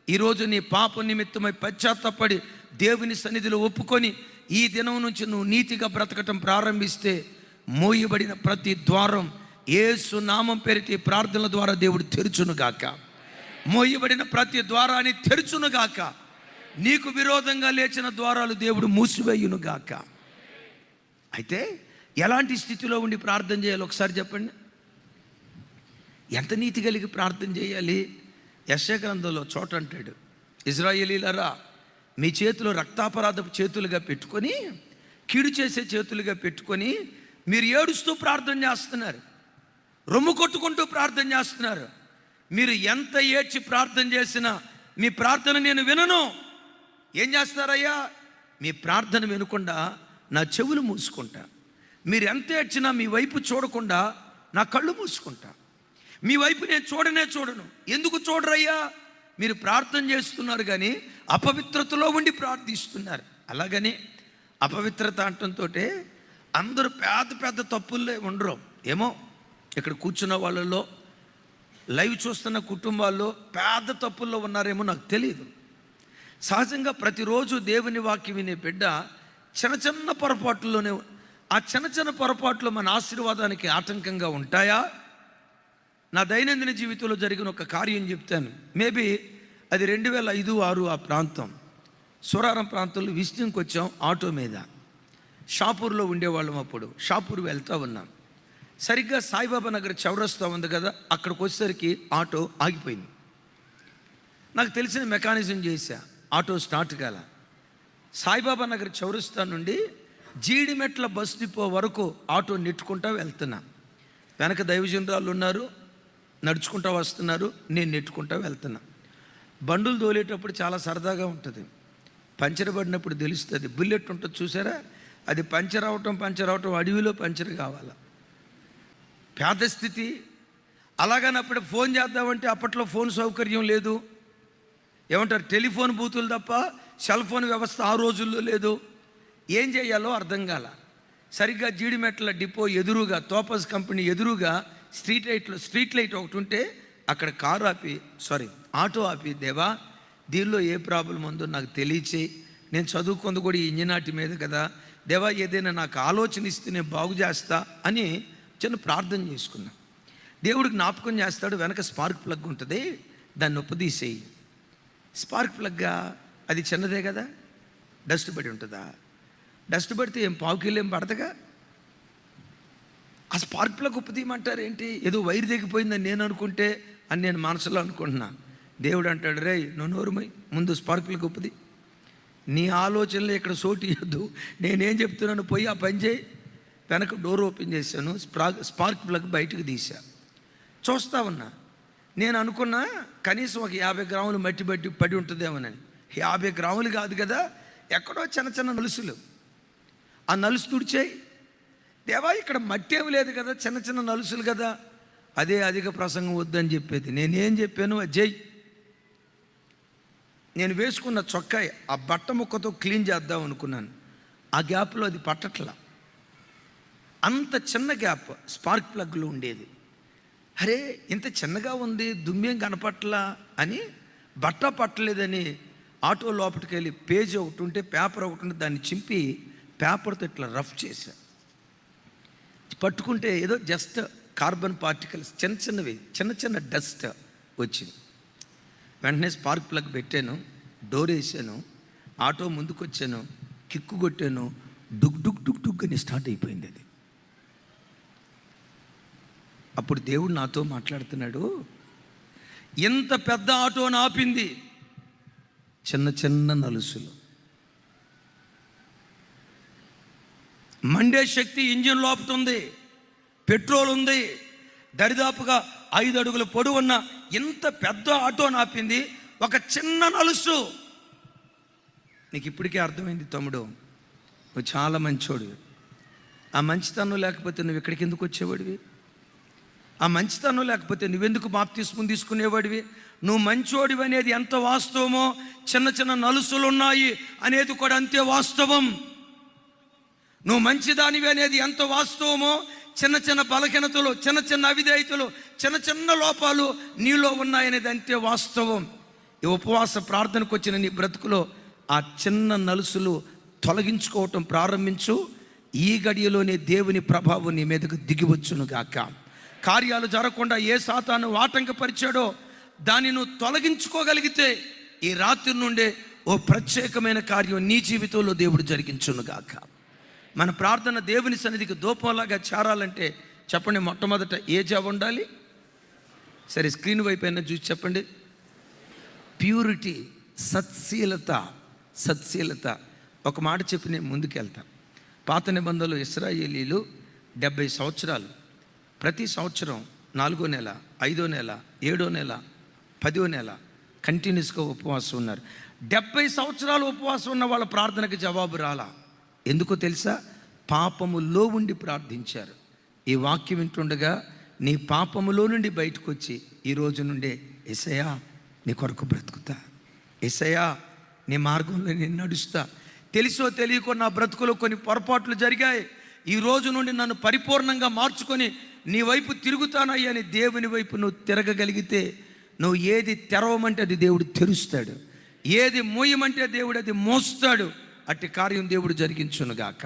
ఈరోజు నీ పాప నిమిత్తమై పశ్చాత్తపడి దేవుని సన్నిధిలో ఒప్పుకొని ఈ దినం నుంచి నువ్వు నీతిగా బ్రతకటం ప్రారంభిస్తే మోయబడిన ప్రతి ద్వారం యేసు నామం పేరిటి ప్రార్థనల ద్వారా దేవుడు తెరుచునుగాక. మోయబడిన ప్రతి ద్వారాన్ని తెరుచునుగాక. నీకు విరోధంగా లేచిన ద్వారాలు దేవుడు మూసివేయునుగాక. అయితే ఎలాంటి స్థితిలో ఉండి ప్రార్థన చేయాలి ఒకసారి చెప్పండి. ఎంత నీతి కలిగి ప్రార్థన చేయాలి? యెషయా గ్రంథంలో చోట అంటాడు, ఇశ్రాయేలీయులారా, మీ చేతిలో రక్తాపరాధపు చేతులుగా పెట్టుకొని, కీడు చేసే చేతులుగా పెట్టుకొని మీరు ఏడుస్తూ ప్రార్థన చేస్తున్నారు, రొమ్ము కొట్టుకుంటూ ప్రార్థన చేస్తున్నారు. మీరు ఎంత ఏడ్చి ప్రార్థన చేసినా మీ ప్రార్థన నేను వినను. ఏం చేస్తారయ్యా? మీ ప్రార్థన వినకుండా నా చెవులు మూసుకుంటా. మీరు ఎంత ఏడ్చినా మీ వైపు చూడకుండా నా కళ్ళు మూసుకుంటా. మీ వైపు నేను చూడను. ఎందుకు చూడరయ్యా? మీరు ప్రార్థన చేస్తున్నారు కానీ అపవిత్రతలో ఉండి ప్రార్థిస్తున్నారు. అలాగని అపవిత్రత అంటంతో అందరూ పెద్ద తప్పుల్లే ఉండరు. ఏమో ఇక్కడ కూర్చున్న వాళ్ళలో, లైవ్ చూస్తున్న కుటుంబాల్లో పెద్ద తప్పుల్లో ఉన్నారేమో నాకు తెలియదు. సహజంగా ప్రతిరోజు దేవుని వాక్యం వినే బిడ్డ చిన్న చిన్న పొరపాట్లలోనే, ఆ చిన్న చిన్న పొరపాట్లు మన ఆశీర్వాదానికి ఆటంకంగా ఉంటాయా? నా దైనందిన జీవితంలో జరిగిన ఒక కార్యం చెప్తాను. మేబీ అది 2005-6 ఆ ప్రాంతం, సూరారం ప్రాంతంలో విజిటింగ్కి వచ్చాం ఆటో మీద. షాపూర్లో ఉండేవాళ్ళం. అప్పుడు షాపూర్ వెళ్తూ ఉన్నాం. సరిగ్గా సాయిబాబా నగర్ చౌరస్తా ఉంది కదా, అక్కడికి వచ్చేసరికి ఆటో ఆగిపోయింది. నాకు తెలిసిన మెకానిజం చేశా, ఆటో స్టార్ట్ కాల. సాయిబాబా నగర్ చౌరస్తా నుండి జీడిమెట్ల బస్ డిపో వరకు ఆటో నెట్టుకుంటూ వెళ్తున్నా. వెనక దైవజనురాలు ఉన్నారు, నడుచుకుంటూ వస్తున్నారు, నేను నెట్టుకుంటూ వెళ్తున్నా. బండులు తోలేటప్పుడు చాలా సరదాగా ఉంటుంది. పంచర్ పడినప్పుడు తెలుస్తుంది. బుల్లెట్ ఉంటుంది చూసారా, అది పంచర్ అవటం అడవిలో పంచర్ కావాలి. పేద స్థితి. అలాగనప్పుడు ఫోన్ చేద్దామంటే అప్పట్లో ఫోన్ సౌకర్యం లేదు. ఏమంటారు, టెలిఫోన్ బూతులు తప్ప సెల్ ఫోన్ వ్యవస్థ ఆ రోజుల్లో లేదు. ఏం చేయాలో అర్థం కాల. సరిగ్గా జీడిమెట్ల డిపో ఎదురుగా, తోపస్ కంపెనీ ఎదురుగా స్ట్రీట్ లైట్ ఒకటి ఉంటే అక్కడ ఆటో ఆపి, దేవా దీనిలో ఏ ప్రాబ్లం ఉందో నాకు తెలియచేయి, నేను చదువుకుంది కూడా ఈ ఇంజినాటి మీద కదా, దేవా ఏదైనా నాకు ఆలోచన ఇస్తే నేను బాగు చేస్తా అని చిన్న ప్రార్థన చేసుకున్నా. దేవుడికి జ్ఞాపకం చేస్తాడు, వెనక స్పార్క్ ప్లగ్ ఉంటుంది, దాన్ని ఉప్పదీసేయి. స్పార్క్ ప్లగ్గా అది చిన్నదే కదా, డస్ట్ పడి ఉంటుందా? డస్ట్ పడితే ఏం పావుకిలో ఏం పడతగా. ఆ స్పార్క్ ప్లగ్ ఉప్పదీయమంటారు ఏంటి? ఏదో వైర్ దిగిపోయిందని నేను అనుకుంటే అని నేను మనసులో అనుకుంటున్నా. దేవుడు అంటాడు, రే నువ్వు నోరుమై, ముందు స్పార్క్ ప్లగ్ ఉప్పది, నీ ఆలోచనలు ఇక్కడ సోటి ఇవ్వద్దు, నేనేం చెప్తున్నాను పోయి ఆ పని చేయి. వెనక డోర్ ఓపెన్ చేశాను, స్పార్క్ ప్లగ్ బయటకు తీసా. చూస్తా ఉన్నా. నేను అనుకున్నా కనీసం ఒక 50 గ్రాములు మట్టి పడి ఉంటుందేమోనని. 50 గ్రాములు కాదు కదా, ఎక్కడో చిన్న చిన్న నలుసులు. ఆ నలుసు తుడిచేయి. దేవా ఇక్కడ మట్టి ఏమి లేదు కదా, చిన్న చిన్న నలుసులు కదా. అదే అధిక ప్రసంగం వద్దని చెప్పేది. నేనేం చెప్పాను, అజయ్ నేను వేసుకున్న చొక్కా ఆ బట్ట ముక్కతో క్లీన్ చేద్దాం అనుకున్నాను. ఆ గ్యాప్లో అది పట్టట్లా. అంత చిన్న గ్యాప్ స్పార్క్ ప్లగ్లో ఉండేది. అరే ఇంత చిన్నగా ఉంది, దుమ్మేం కనపట్లా అని, బట్ట పట్టలేదని ఆటో లోపలికి వెళ్ళి పేజ్ ఒకటి ఉంటే, పేపర్ ఒకటి ఉంటే దాన్ని చింపి పేపర్తో ఇట్లా రఫ్ చేశా. పట్టుకుంటే ఏదో జస్ట్ కార్బన్ పార్టికల్స్ చిన్న చిన్న డస్ట్ వచ్చింది. వెంటనే స్పార్క్ ప్లగ్ పెట్టాను, డోర్ వేసాను, ఆటో ముందుకు వచ్చాను, కిక్కు కొట్టాను, డుగ్ డుగ్ డుగ్ డుగ్ అని స్టార్ట్ అయిపోయింది అది. అప్పుడు దేవుడు నాతో మాట్లాడుతున్నాడు, ఎంత పెద్ద ఆటోను ఆపింది, చిన్న చిన్న నలుసులు. మండే శక్తి ఇంజిన్ లోపుతుంది, పెట్రోల్ ఉంది, దరిదాపుగా 5 అడుగుల పొడవున్న ఇంత పెద్ద ఆటోను ఆపింది ఒక చిన్న నలుసు. నీకు ఇప్పటికే అర్థమైంది తమ్ముడు, నువ్వు చాలా మంచోడివి. ఆ మంచితనం లేకపోతే నువ్వు ఇక్కడికి ఎందుకు వచ్చేవాడివి? ఆ మంచితనం లేకపోతే నువ్వెందుకు బాప్తిస్మం తీసుకునేవాడివి? నువ్వు మంచోడివి అనేది ఎంత వాస్తవమో, చిన్న చిన్న నలుసులు ఉన్నాయి అనేది కూడా అంతే వాస్తవం. నువ్వు మంచిదానివి అనేది ఎంత వాస్తవమో, చిన్న చిన్న బలహీనతలు, చిన్న చిన్న అవిధేయతలు, చిన్న చిన్న లోపాలు నీలో ఉన్నాయనేది అంతే వాస్తవం. ఈ ఉపవాస ప్రార్థనకు వచ్చిన నీ బ్రతుకులో ఆ చిన్న నలుసులు తొలగించుకోవటం ప్రారంభించు. ఈ గడియలోనే దేవుని ప్రభావం నీ మీదకు దిగివచ్చును గాక. కార్యాలు జరగకుండా ఏ సాతాను ఆటంకపరిచాడో దాన్ని నువ్వు తొలగించుకోగలిగితే ఈ రాత్రి నుండే ఓ ప్రత్యేకమైన కార్యం నీ జీవితంలో దేవుడు జరిగించును గాక. మన ప్రార్థన దేవుని సన్నిధికి దూపంలాగా చేరాలంటే చెప్పండి, మొట్టమొదట ఏ జాబ్ ఉండాలి? సరే స్క్రీన్ వైపు అయినా చూసి చెప్పండి. ప్యూరిటీ, సత్శీలత. ఒక మాట చెప్పి నేను ముందుకెళ్తా. పాత నిబంధనలు ఇశ్రాయేలీలు 70 సంవత్సరాలు ప్రతి సంవత్సరం 4వ నెల, 5వ నెల, 7వ నెల, 10వ నెల కంటిన్యూస్గా ఉపవాసం ఉన్నారు. 70 సంవత్సరాలు ఉపవాసం ఉన్న వాళ్ళ ప్రార్థనకు జవాబు రాలా. ఎందుకో తెలుసా? పాపములో ఉండి ప్రార్థించారు. ఈ వాక్యం వింటుండగా నీ పాపములో నుండి బయటకు వచ్చి ఈ రోజు నుండే యేసయ్యా నీ కొరకు బ్రతుకుతా, యేసయ్యా నీ మార్గంలో నేను నడుస్తా, తెలుసో తెలియకో నా బ్రతుకులో కొన్ని పొరపాట్లు జరిగాయి, ఈ రోజు నుండి నన్ను పరిపూర్ణంగా మార్చుకొని నీ వైపు తిరుగుతానయ్యా అని దేవుని వైపు నువ్వు తిరగగలిగితే, నువ్వు ఏది తెరవమంటే అది దేవుడు తెరుస్తాడు. ఏది మోయమంటే దేవుడు అది మోస్తాడు. అట్టి కార్యం దేవుడు జరిగించునుగాక.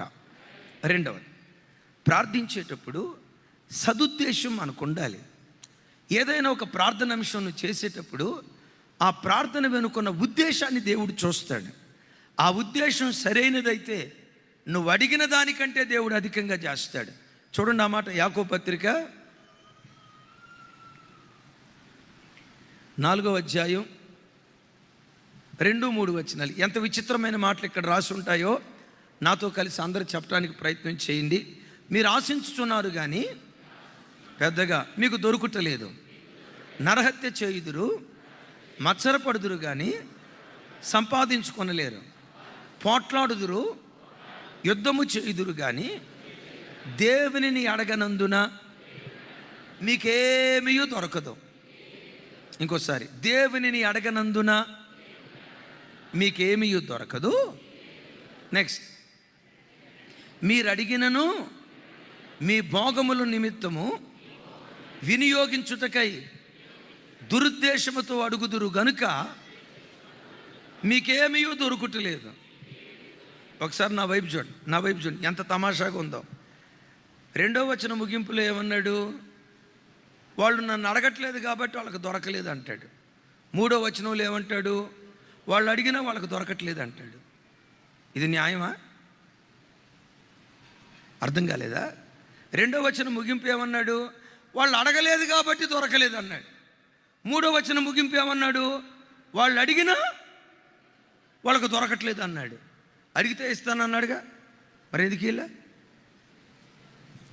రెండవది, ప్రార్థించేటప్పుడు సదుద్దేశం మనకు ఉండాలి. ఏదైనా ఒక ప్రార్థన అంశం నువ్వు చేసేటప్పుడు ఆ ప్రార్థన వెనుకున్న ఉద్దేశాన్ని దేవుడు చూస్తాడు. ఆ ఉద్దేశం సరైనదైతే నువ్వు అడిగిన దానికంటే దేవుడు అధికంగా చేస్తాడు. చూడండి ఆ మాట, యాకోబు పత్రిక 4వ అధ్యాయం 2-3 వచనాలు. ఎంత విచిత్రమైన మాటలు ఇక్కడ రాసి ఉంటాయో నాతో కలిసి అందరూ చెప్పడానికి ప్రయత్నం చేయండి. మీరు ఆశించుచున్నారు కానీ పెద్దగా మీకు దొరుకుటలేదు, నరహత్య చేయుదురు, మత్సరపడుదురు కానీ సంపాదించుకొనలేరు, పోట్లాడుదురు, యుద్ధము చేయుదురు కానీ దేవునిని అడగనందున మీకేమీ దొరకదు. ఇంకోసారి, దేవునిని అడగనందున మీకేమీ దొరకదు. నెక్స్ట్, మీరు అడిగినను మీ భోగముల నిమిత్తము వినియోగించుటకై దురుద్దేశముతో అడుగుదురు గనుక మీకేమీ దొరుకుటలేదు. ఒకసారి నా వైపు చూడండి ఎంత తమాషాగా ఉందో. 2వ వచనం ముగింపులో ఏమన్నాడు? వాళ్ళు నన్ను అడగట్లేదు కాబట్టి వాళ్ళకి దొరకలేదు అంటాడు. 3వ వచనంలో ఏమంటాడు? వాళ్ళు అడిగినా వాళ్ళకి దొరకట్లేదు అంటాడు. ఇది న్యాయమా? అర్థం కాలేదా? 2వ వచనం ముగింపు ఏమన్నాడు? వాళ్ళు అడగలేదు కాబట్టి దొరకలేదు అన్నాడు. 3వ వచనం ముగింపు ఏమన్నాడు? వాళ్ళు అడిగినా వాళ్ళకు దొరకట్లేదు అన్నాడు. అడిగితే ఇస్తానన్నాడుగా, మరి ఎందుకు ఇలా?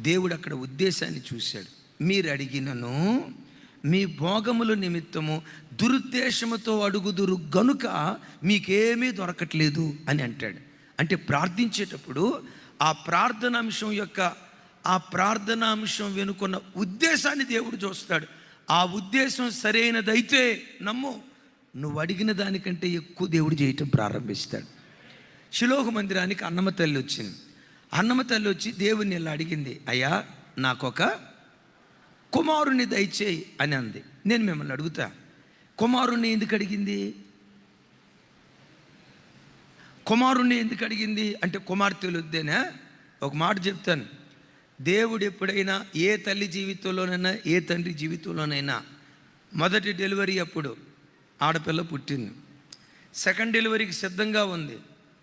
దేవుడు అక్కడ ఉద్దేశాన్ని చూశాడు. మీరు అడిగినను మీ భోగముల నిమిత్తము దురుద్దేశముతో అడుగుదురు గనుక మీకేమీ దొరకట్లేదు అని అంటాడు. అంటే ప్రార్థించేటప్పుడు ఆ ప్రార్థనాంశం వెనుకున్న ఉద్దేశాన్ని దేవుడు చూస్తాడు. ఆ ఉద్దేశం సరైనదైతే నమ్ము, నువ్వు అడిగిన దానికంటే ఎక్కువ దేవుడు చేయటం ప్రారంభిస్తాడు. షిలోహు మందిరానికి అన్నమ్మ తల్లి వచ్చింది. అన్నమ్మ తల్లి వచ్చి దేవుని ఇలా అడిగింది, అయ్యా నాకొక కుమారుణ్ణి దయచేయి అని అంది. నేను మిమ్మల్ని అడుగుతా, కుమారుణ్ణి ఎందుకు అడిగింది అంటే కుమార్తెలు వద్దేనా? ఒక మాట చెప్తాను, దేవుడు ఎప్పుడైనా ఏ తల్లి జీవితంలోనైనా ఏ తండ్రి జీవితంలోనైనా మొదటి డెలివరీ అప్పుడు ఆడపిల్ల పుట్టింది, సెకండ్ డెలివరీకి సిద్ధంగా ఉంది,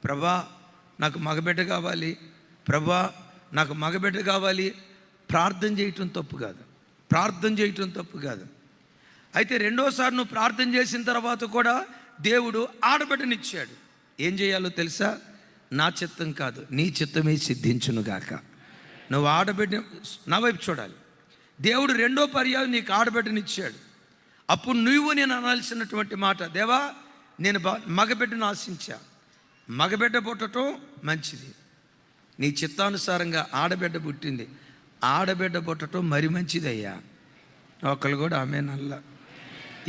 ప్రభా నాకు మగబిడ్డ కావాలి, ప్రభా నాకు మగబిడ్డ కావాలి, ప్రార్థన చేయటం తప్పు కాదు. అయితే రెండోసారి నువ్వు ప్రార్థన చేసిన తర్వాత కూడా దేవుడు ఆడబిడ్డనిచ్చాడు. ఏం చేయాలో తెలుసా? నా చిత్తం కాదు నీ చిత్తమే సిద్ధించునుగాక. నువ్వు ఆడబిడ్డ, నా వైపు చూడాలి. దేవుడు రెండో పర్యాయం నీకు ఆడబిడ్డనిచ్చాడు. అప్పుడు నేను అనాల్సినటువంటి మాట, దేవా నేను మగబిడ్డను ఆశించా, మగబిడ్డ పుట్టడం మంచిది, నీ చిత్తానుసారంగా ఆడబిడ్డ పుట్టింది, ఆడబిడ్డ పుట్టడం మరి మంచిదయ్యా. ఒకళ్ళు కూడా ఆమె నల్ల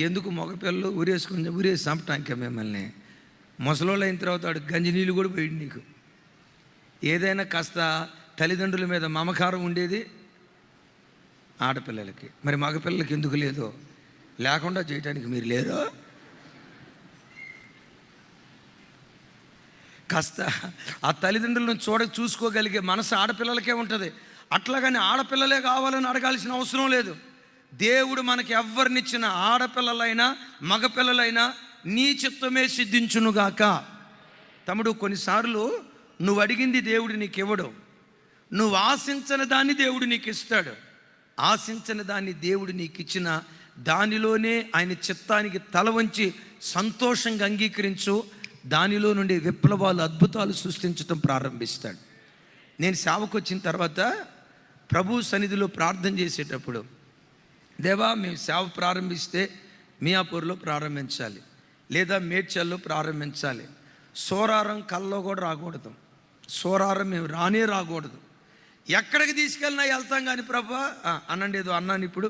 ఎందుకు మగపిల్లలు ఊరేసి చంపటానికే మిమ్మల్ని. ముసలోళ్ళు అయిన తర్వాత వాడు గంజి నీళ్ళు కూడా పోయింది నీకు. ఏదైనా కాస్త తల్లిదండ్రుల మీద మమకారం ఉండేది ఆడపిల్లలకి, మరి మగపిల్లలకి ఎందుకు లేదో? లేకుండా చేయటానికి మీరు లేరు? కాస్త ఆ తల్లిదండ్రులను చూసుకోగలిగే మనసు ఆడపిల్లలకే ఉంటుంది. అట్లాగని ఆడపిల్లలే కావాలని అడగాల్సిన అవసరం లేదు. దేవుడు మనకి ఎవరినిచ్చిన ఆడపిల్లలైనా మగపిల్లలైనా నీ చిత్తమే సిద్ధించునుగాక. తమ్ముడు, కొన్నిసార్లు నువ్వు అడిగింది దేవుడు నీకు ఇవ్వడు, నువ్వు ఆశించని దాన్ని దేవుడు నీకు ఇస్తాడు. ఆశించని దాన్ని దేవుడు నీకు ఇచ్చిన దానిలోనే ఆయన చిత్తానికి తల వంచి సంతోషంగా అంగీకరించు. దానిలో నుండి విప్లవాలు, అద్భుతాలు సృష్టించడం ప్రారంభిస్తాడు. నేను సేవకు వచ్చిన తర్వాత ప్రభు సన్నిధిలో ప్రార్థన చేసేటప్పుడు, దేవా మేము సేవ ప్రారంభిస్తే మియాపూర్లో ప్రారంభించాలి, లేదా మేడ్చల్లో ప్రారంభించాలి. సోరారం కల్లో కూడా రాకూడదు, సోరారం మేము రాకూడదు. ఎక్కడికి తీసుకెళ్ళినా వెళ్తాం కానీ ప్రభా అనండి, ఏదో అన్నాను ఇప్పుడు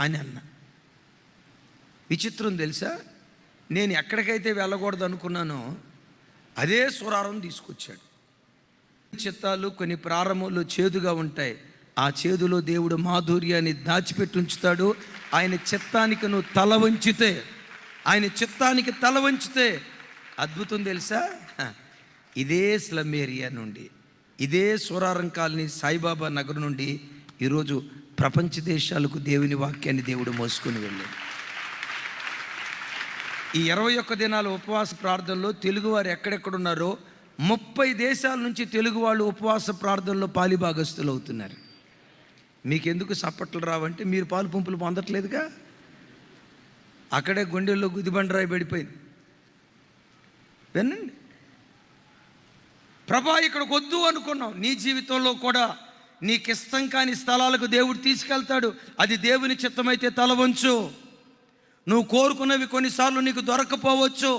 అని అన్నా. విచిత్రం తెలుసా, నేను ఎక్కడికైతే వెళ్ళకూడదు అనుకున్నానో అదే సోరారం తీసుకొచ్చాడు. చిత్తాలు కొన్ని ప్రారంభంలో చేదుగా ఉంటాయి, ఆ చేదులో దేవుడు మాధుర్యాన్ని దాచిపెట్టి ఉంచుతాడు. ఆయన చిత్తానికి నువ్వు తల వంచితే ఆయన చిత్తానికి తల వంచితే అద్భుతం తెలుసా? ఇదే స్లమ్ ఏరియా నుండి, ఇదే సూరారం కాలనీ సాయిబాబా నగర్ నుండి ఈరోజు ప్రపంచ దేశాలకు దేవుని వాక్యాన్ని దేవుడు మోసుకొని వెళ్ళాడు. ఈ 21 దినాల ఉపవాస ప్రార్థనలో తెలుగువారు ఎక్కడెక్కడున్నారో 30 దేశాల నుంచి తెలుగు వాళ్ళు ఉపవాస ప్రార్థనలో పాలిభాగస్తులు అవుతున్నారు. మీకెందుకు చప్పట్లు రావంటే మీరు పాలు పంపులు పొందట్లేదుగా. అక్కడే గుండెల్లో గుదిబండరాయి పడిపోయింది. వినండి, ప్రభా ఇక్కడికి వద్దు అనుకున్నావు, నీ జీవితంలో కూడా నీకు ఇష్టం కాని స్థలాలకు దేవుడు తీసుకెళ్తాడు. అది దేవుని చిత్తమైతే తల వంచు. నువ్వు కోరుకున్నవి కొన్నిసార్లు నీకు దొరకపోవచ్చు,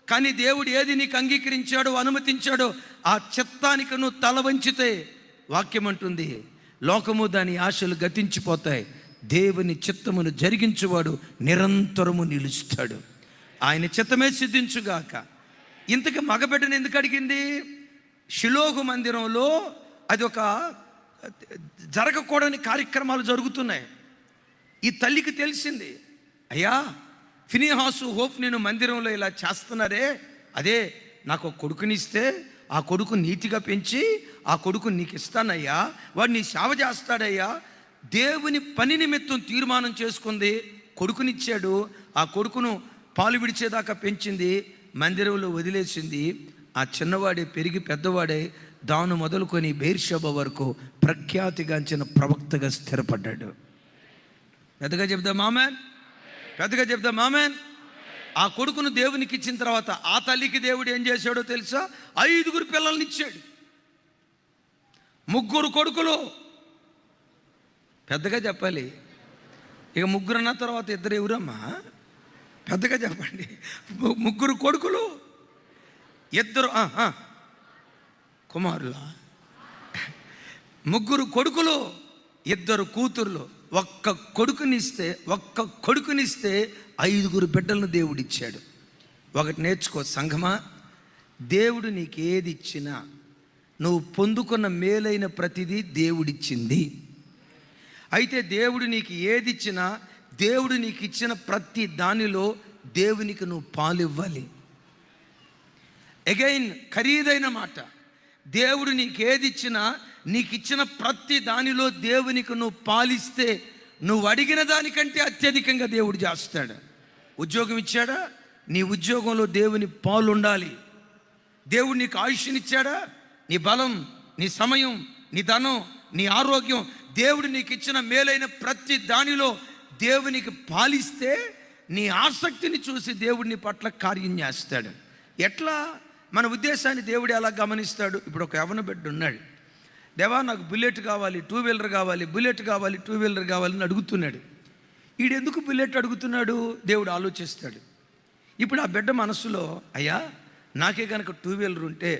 కానీ దేవుడు ఏది నీకు అంగీకరించాడో అనుమతించాడో ఆ చిత్తానికి నువ్వు తల వంచితే వాక్యం అంటుంది, లోకము దాని ఆశలు గతించిపోతాయి, దేవుని చిత్తమును జరిగించువాడు నిరంతరము నిలుస్తాడు. ఆయన చిత్తమే సిద్ధించుగాక. ఇంతకు మగబిడ్డను ఎందుకు అడిగింది? షిలోహు మందిరంలో అది ఒక జరగకూడని కార్యక్రమాలు జరుగుతున్నాయి. ఈ తల్లికి తెలిసింది, అయ్యా ఫినెహాసు హోఫ్నీను మందిరంలో ఇలా చేస్తున్నారే, అదే నాకు ఒక కొడుకునిస్తే ఆ కొడుకు నీతిగా పెంచి ఆ కొడుకు నీకు ఇస్తానయ్యా, వాడు నీ సేవ చేస్తాడయ్యా. దేవుని పని నిమిత్తం తీర్మానం చేసుకుంది, కొడుకునిచ్చాడు. ఆ కొడుకును పాలు విడిచేదాకా పెంచింది, మందిరంలో వదిలేసింది. ఆ చిన్నవాడే పెరిగి పెద్దవాడే దాను మొదలుకొని బెయిర్షెబా వరకు ప్రఖ్యాతిగాంచిన ప్రవక్తగా స్థిరపడ్డాడు. పెద్దగా చెప్దాం ఆమెన్, పెద్దగా చెప్దాం ఆమెన్. ఆ కొడుకును దేవునికి ఇచ్చిన తర్వాత ఆ తల్లికి దేవుడు ఏం చేశాడో తెలుసా? 5 పిల్లల్ని ఇచ్చాడు, 3 కొడుకులు. పెద్దగా చెప్పాలి. ఇక 3 అన్న తర్వాత 2 ఎవరమ్మా? పెద్దగా చెప్పండి. 3 కొడుకులు, 2 కుమారుల, 3 కొడుకులు, 2 కూతుర్లు. ఒక్క కొడుకునిస్తే 5 బిడ్డలను దేవుడిచ్చాడు. ఒకటి నేర్చుకో సంఘమా, దేవుడు నీకు ఏది ఇచ్చినా నువ్వు పొందుకున్న మేలైన ప్రతిదీ దేవుడిచ్చింది. అయితే దేవుడు నీకు ఏది ఇచ్చినా దేవుడు నీకు ఇచ్చిన ప్రతి దానిలో దేవునికి నువ్వు పాలు ఇవ్వాలి. అగైన్ ఖరీదైన మాట, దేవుడు నీకు ఏది ఇచ్చినా నీకు ఇచ్చిన ప్రతి దానిలో దేవునికి నువ్వు పాలిస్తే నువ్వు అడిగిన దానికంటే అత్యధికంగా దేవుడు చేస్తాడు. ఉద్యోగం ఇచ్చాడా? నీ ఉద్యోగంలో దేవుని పాలు ఉండాలి. దేవుడు నీకు ఆయుష్నిచ్చాడా? నీ బలం, నీ సమయం, నీ ధనం, నీ ఆరోగ్యం, దేవుడు నీకు ఇచ్చిన మేలైన ప్రతి దానిలో దేవునికి పాలిస్తే నీ ఆసక్తిని చూసి దేవుడు నీ పట్ల కార్యం చేస్తాడు. ఎట్లా? మన ఉద్దేశాన్ని దేవుడు ఎలా గమనిస్తాడు? ఇప్పుడు ఒక యవ్వన బిడ్డ ఉన్నాడు, దేవా నాకు బుల్లెట్ కావాలి, 2 వీలర్ కావాలి, బుల్లెట్ కావాలి, 2 వీలర్ కావాలని అడుగుతున్నాడు. వీడెందుకు బుల్లెట్ అడుగుతున్నాడు? దేవుడు ఆలోచిస్తాడు. ఇప్పుడు ఆ బిడ్డ మనసులో, అయ్యా నాకే కనుక 2 వీలర్ ఉంటే,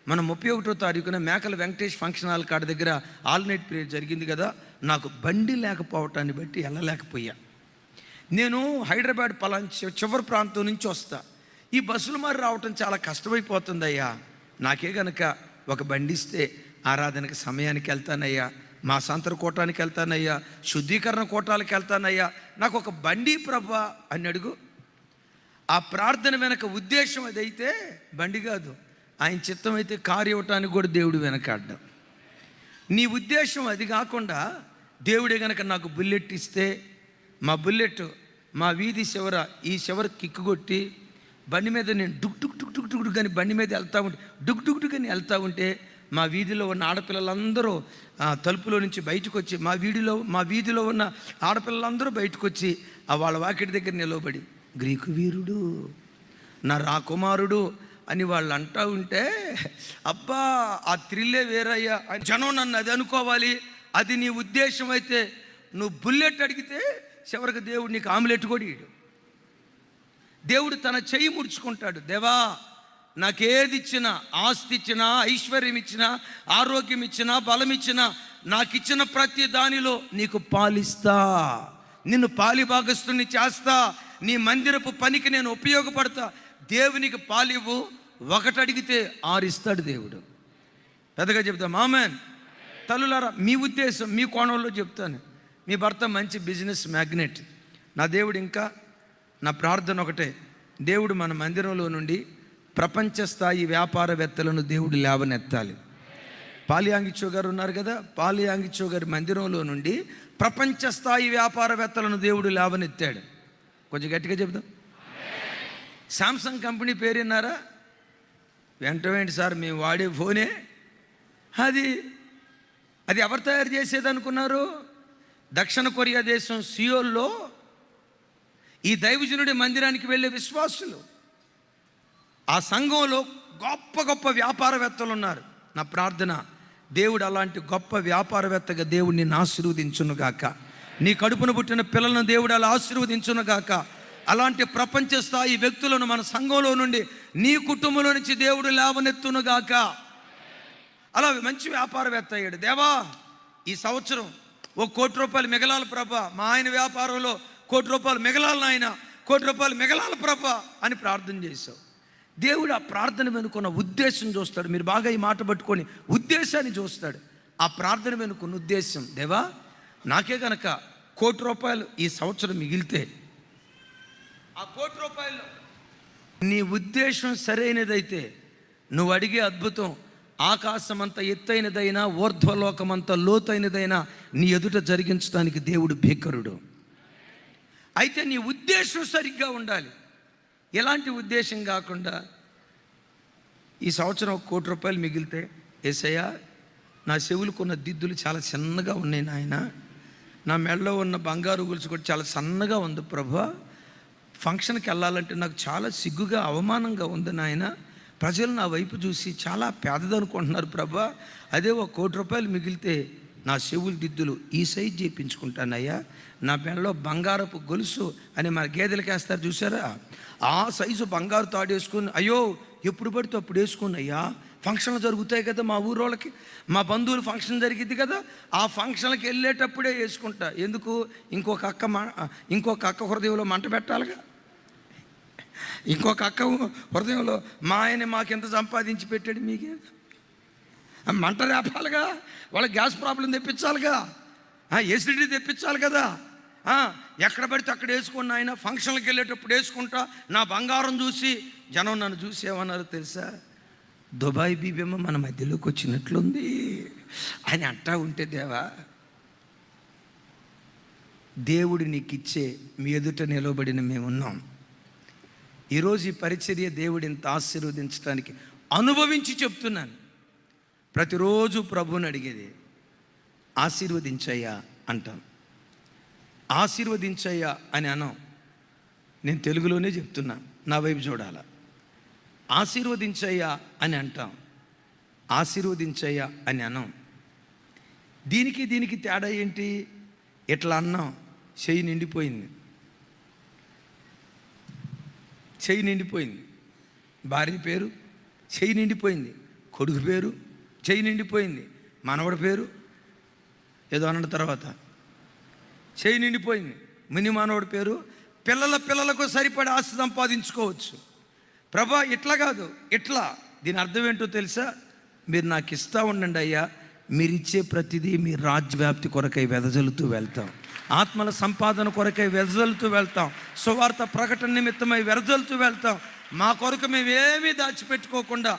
మనం 31వ తారీఖున మేకల వెంకటేష్ ఫంక్షన్ హాల్ కాడ దగ్గర ఆల్ నైట్ ప్రేయర్ జరిగింది కదా, నాకు బండి లేకపోవటాన్ని బట్టి వెళ్ళలేకపోయా. నేను హైదరాబాద్ పలానా చివరి ప్రాంతం నుంచి వస్తా, ఈ బస్సులు మరి రావటం చాలా కష్టమైపోతుంది అయ్యా. నాకే గనక ఒక బండి ఇస్తే ఆరాధనకి సమయానికి వెళ్తానయ్యా, మా సంతర కోటానికి వెళ్తానయ్యా, శుద్ధీకరణ కోటాలకు వెళ్తానయ్యా, నాకు ఒక బండి ప్రభా అని అడుగు. ఆ ప్రార్థన వెనక ఉద్దేశం అదైతే బండి కాదు, ఆయన చిత్తం అయితే కారు ఇవ్వటానికి కూడా దేవుడు వెనకాడ్డాం. నీ ఉద్దేశం అది కాకుండా దేవుడే గనక నాకు బుల్లెట్ ఇస్తే, మా బుల్లెట్ మా వీధి ఈ చివర కిక్కు కొట్టి బండి మీద నేను Duc Duc Duc Duc Duc కానీ బండి మీద వెళ్తూ ఉంటే డుక్ డుక్ డుక్ అని వెళ్తూ ఉంటే మా వీధిలో ఉన్న ఆడపిల్లలందరూ తలుపులో నుంచి బయటకు వచ్చి, మా వీధిలో ఉన్న ఆడపిల్లలందరూ బయటకు వచ్చి వాళ్ళ వాకిటి దగ్గర నిలబడి, గ్రీకు వీరుడు, నా రాకుమారుడు అని వాళ్ళు అంటూ ఉంటే, అబ్బా ఆ థ్రిల్లే వేరయ్యా. జనం నన్ను అది అనుకోవాలి. అది నీ ఉద్దేశం అయితే నువ్వు బుల్లెట్ అడిగితే చివరికి దేవుడు నీకు ఆమ్లెట్ కూడా ఇయ్యడు. దేవుడు తన చెయ్యి ముడుచుకుంటాడు, దేవా నాకేది ఇచ్చినా, ఆస్తి ఇచ్చినా, ఐశ్వర్యం ఇచ్చినా, ఆరోగ్యం ఇచ్చినా, బలం ఇచ్చినా, నాకు ఇచ్చిన ప్రతి దానిలో నీకు పాలిస్తా, నిన్ను పాలిభాగస్తుని చేస్తా, నీ మందిరపు పనికి నేను ఉపయోగపడతా. దేవునికి పాలివ్వు, 1 అడిగితే 6 ఇస్తాడు దేవుడు. పెద్దగా చెప్తాం ఆమెన్. తల్లులారా, మీ ఉద్దేశం, మీ కోణంలో చెప్తాను. మీ భర్త మంచి బిజినెస్ మ్యాగ్నెట్, నా దేవుడు ఇంకా నా ప్రార్థన ఒకటే, దేవుడు మన మందిరంలో నుండి ప్రపంచ స్థాయి వ్యాపారవేత్తలను దేవుడు లేవనెత్తాలి. పాలియాంగిచో గారు ఉన్నారు కదా, పాలియాంగిచో గారి మందిరంలో నుండి ప్రపంచ స్థాయి వ్యాపారవేత్తలను దేవుడు లేవనెత్తాడు. కొంచెం గట్టిగా చెప్దాం. శాంసంగ్ కంపెనీ పేరు విన్నారా? వెంటనేంటి సార్, మేము వాడే ఫోనే అది ఎవరు తయారు చేసేది అనుకున్నారు? దక్షిణ కొరియా దేశం సియోల్లో ఈ దైవజనుడి మందిరానికి వెళ్ళే విశ్వాసులు, ఆ సంఘంలో గొప్ప గొప్ప వ్యాపారవేత్తలు ఉన్నారు. నా ప్రార్థన, దేవుడు అలాంటి గొప్ప వ్యాపారవేత్తగా దేవుడు నిన్ను ఆశీర్వదించునుగాక. నీ కడుపున పుట్టిన పిల్లలను దేవుడు అలా ఆశీర్వదించునుగాక. అలాంటి ప్రపంచ స్థాయి వ్యక్తులను మన సంఘంలో నుండి, నీ కుటుంబంలో నుంచి దేవుడు లేవనెత్తునుగాక. అలా మంచి వ్యాపారవేత్త అయ్యాడు. దేవా, ఈ సంవత్సరం ₹1 కోటి మిగలాలి ప్రభా, మా ఆయన వ్యాపారంలో ₹1 కోటి మిగలాలి, నాయన ₹1 కోటి మిగలాలి ప్రభా అని ప్రార్థన చేశావు. దేవుడు ఆ ప్రార్థన వెనుకున్న ఉద్దేశం చూస్తాడు. మీరు బాగా ఈ మాట పట్టుకొని ఉద్దేశాన్ని చూస్తాడు. ఆ ప్రార్థన వెనుకున్న ఉద్దేశం, దేవా నాకే గనక ₹1 కోటి ఈ సంవత్సరం మిగిలితే, ఆ ₹1 కోటి నీ ఉద్దేశం సరైనదైతే, నువ్వు అడిగే అద్భుతం ఆకాశమంత ఎత్తైనదైనా, ఊర్ధ్వలోకమంత లోతైనదైనా నీ ఎదుట జరిగించడానికి దేవుడు భీకరుడు. అయితే నీ ఉద్దేశం సరిగ్గా ఉండాలి. ఎలాంటి ఉద్దేశం కాకుండా, ఈ సంవత్సరం ₹1 కోటి మిగిలితే, యేసయ్యా నా చెవులకున్న దిద్దులు చాలా చిన్నగా ఉన్నాయి నాయన, నా మెడలో ఉన్న బంగారు గొలుసు కూడా చాలా సన్నగా ఉంది ప్రభా, ఫంక్షన్కి వెళ్ళాలంటే నాకు చాలా సిగ్గుగా అవమానంగా ఉంది నాయన, ప్రజలు నా వైపు చూసి చాలా పేదదనుకుంటున్నారు ప్రభా, అదే ₹1 కోటి మిగిలితే నా చెవులు దిద్దులు ఈ సైజు చేయించుకుంటానయ్యా, నా మెడలో బంగారపు గొలుసు అని మన గేదెలకి వేస్తారు చూసారా, ఆ సైజు బంగారు తాడు వేసుకుని, అయ్యో ఎప్పుడు పడితే అప్పుడు వేసుకున్నయ్యా, ఫంక్షన్లు జరుగుతాయి కదా మా ఊరోళ్ళకి, మా బంధువులు ఫంక్షన్ జరిగింది కదా, ఆ ఫంక్షన్కి వెళ్ళేటప్పుడే వేసుకుంటా. ఎందుకు? ఇంకొక అక్క హృదయంలో మంట పెట్టాలిగా, ఇంకొక అక్క హృదయంలో మా ఆయన మాకెంత సంపాదించి పెట్టాడు మీకే మంట రేపాలిగా, వాళ్ళ గ్యాస్ ప్రాబ్లం తెప్పించాలిగా, ఎసిడిటీ తెప్పించాలి కదా. ఎక్కడ పడితే అక్కడ వేసుకున్న ఆయన ఫంక్షన్కి వెళ్ళేటప్పుడు వేసుకుంటా, నా బంగారం చూసి జనం నన్ను చూసి ఏమన్నారు తెలుసా, దుబాయ్ బీబేమో మన మధ్యలోకి వచ్చినట్లుంది అని అంటా ఉంటే, దేవా దేవుడు నీకు ఇచ్చే మీ ఎదుట నిలబడిన మేమున్నాం. ఈరోజు ఈ పరిచర్య దేవుడు ఇంత ఆశీర్వదించడానికి అనుభవించి చెప్తున్నాను. ప్రతిరోజు ప్రభువుని అడిగేది, ఆశీర్వదించయ్యా అంటాం, ఆశీర్వదించయ్యా అని అనం. నేను తెలుగులోనే చెప్తున్నా, నా వైపు చూడాల. ఆశీర్వదించయ్యా అని అంటాం, ఆశీర్వదించయ్యా అని అనం. దీనికి తేడా ఏంటి? ఇట్లా అన్నాం, చెయ్యి నిండిపోయింది, చెయ్యి నిండిపోయింది, భార్య పేరు చెయ్యి నిండిపోయింది, కొడుకు పేరు చెయ్యి నిండిపోయింది, మనవడి పేరు ఏదో అన్న తర్వాత చెయ్యి నిండిపోయింది, మిని మనవడి పేరు, పిల్లలకు సరిపడే ఆస్తి సంపాదించుకోవచ్చు. ప్రభా ఇట్లా కాదు, ఇట్లా. దీని అర్థం ఏంటో తెలుసా? మీరు నాకు ఇస్తూ ఉండండి అయ్యా, మీరు ఇచ్చే ప్రతిదీ మీ రాజ్యవ్యాప్తి కొరకై వెదజల్లుతూ వెళ్తాం, ఆత్మల సంపాదన కొరకై వెదజల్లుతూ వెళ్తాం, సువార్త ప్రకటన నిమిత్తమై వెదజల్లుతూ వెళ్తాం. మా కొరకు మేమేమీ దాచిపెట్టుకోకుండా,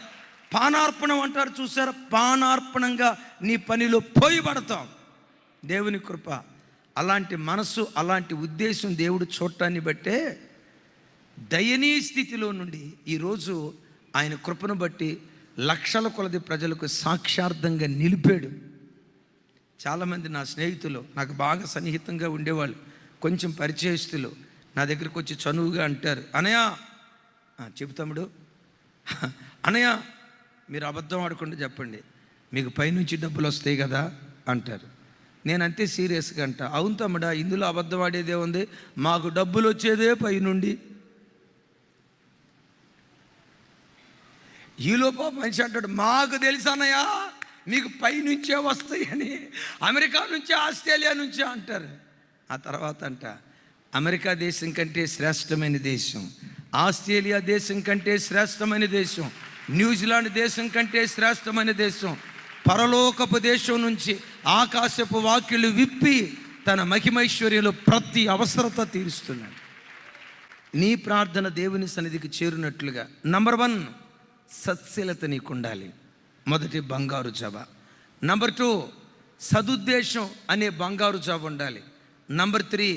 పానార్పణం అంటారు చూసారా, పానార్పణంగా నీ పనిలో పోయిపడతాం. దేవుని కృప. అలాంటి మనసు, అలాంటి ఉద్దేశం దేవుడు చూడటాన్ని బట్టే దయనీయ స్థితిలో నుండి ఈరోజు ఆయన కృపను బట్టి లక్షల కొలది ప్రజలకు సాక్షార్థంగా నిలిపాడు. చాలామంది నా స్నేహితులు, నాకు బాగా సన్నిహితంగా ఉండేవాళ్ళు, కొంచెం పరిచయస్తులు నా దగ్గరికి వచ్చి చనువుగా అంటారు, అనయ్య చెబుతాముడు, అనయ్య మీరు అబద్ధం ఆడకుండా చెప్పండి, మీకు పైనుంచి డబ్బులు వస్తాయి కదా అంటారు. నేను అంతే సీరియస్గా అంట, అవును తమ్ముడా, ఇందులో అబద్ధం ఆడేదే ఉంది, మాకు డబ్బులు వచ్చేదే పైనుండి. ఈలోప మనిషి అంటాడు, మాకు తెలుసానయ్యా మీకు పైనుంచే వస్తాయని, అమెరికా నుంచి ఆస్ట్రేలియా నుంచి అంటారు. ఆ తర్వాత అంట, అమెరికా దేశం కంటే శ్రేష్టమైన దేశం, ఆస్ట్రేలియా దేశం కంటే శ్రేష్టమైన దేశం, న్యూజిలాండ్ దేశం కంటే శ్రేష్టమైన దేశం, పరలోకపు దేశం నుంచి ఆకాశపు వాక్యులు విప్పి తన మహిమైశ్వర్యంలో ప్రతి అవసరత తీరుస్తున్నాడు. నీ ప్రార్థన దేవుని సన్నిధికి చేరినట్లుగా నంబర్ 1 సత్శీలత నీకు ఉండాలి. మొదటి బంగారు జవ. నంబర్ 2 సదుద్దేశం అనే బంగారు జవ ఉండాలి. నంబర్ 3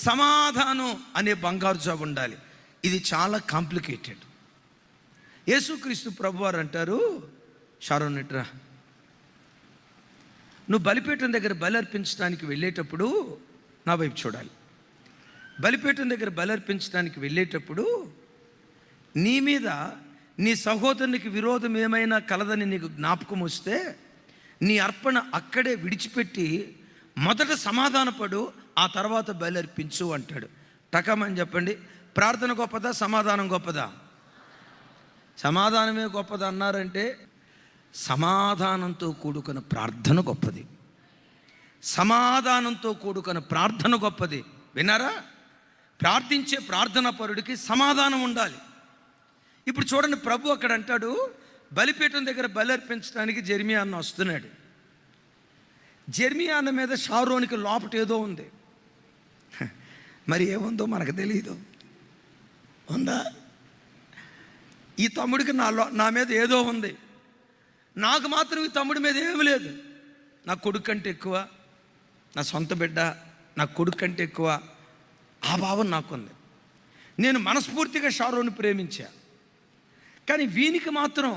సమాధానం అనే బంగారు జవ ఉండాలి. ఇది చాలా కాంప్లికేటెడ్. యేసుక్రీస్తు ప్రభువారు అంటారు, షారోనిట్రా, నువ్వు బలిపీఠం దగ్గర బలి అర్పించడానికి వెళ్ళేటప్పుడు నా వైపు చూడాలి. బలిపీఠం దగ్గర బలి అర్పించడానికి వెళ్ళేటప్పుడు నీ మీద నీ సహోదరునికి విరోధం ఏమైనా కలదని నీకు జ్ఞాపకం వస్తే నీ అర్పణ అక్కడే విడిచిపెట్టి మొదట సమాధానపడు, ఆ తర్వాత బలి అర్పించు అంటాడు. టకమని చెప్పండి, ప్రార్థన గొప్పదా సమాధానం గొప్పదా? సమాధానమే గొప్పది అన్నారంటే సమాధానంతో కూడుకున్న ప్రార్థన గొప్పది. సమాధానంతో కూడుకున్న ప్రార్థన గొప్పది. విన్నారా? ప్రార్థించే ప్రార్థనా పరుడికి సమాధానం ఉండాలి. ఇప్పుడు చూడండి, ప్రభు అక్కడ అంటాడు, బలిపీఠం దగ్గర బలి అర్పించడానికి జెర్మియా అన్న వస్తున్నాడు. జెర్మియా అన్న మీద షారోనికి లోపట ఏదో ఉంది. మరి ఏముందో మనకు తెలియదు. ఉందా? ఈ తమ్ముడికి నా మీద ఏదో ఉంది, నాకు మాత్రం ఈ తమ్ముడి మీద ఏమి లేదు. నా కొడుకు కంటే ఎక్కువ, నా సొంత బిడ్డ నా కొడుకు కంటే ఎక్కువ, ఆ భావం నాకుంది. నేను మనస్ఫూర్తిగా షారోని ప్రేమించా, కానీ వీనికి మాత్రం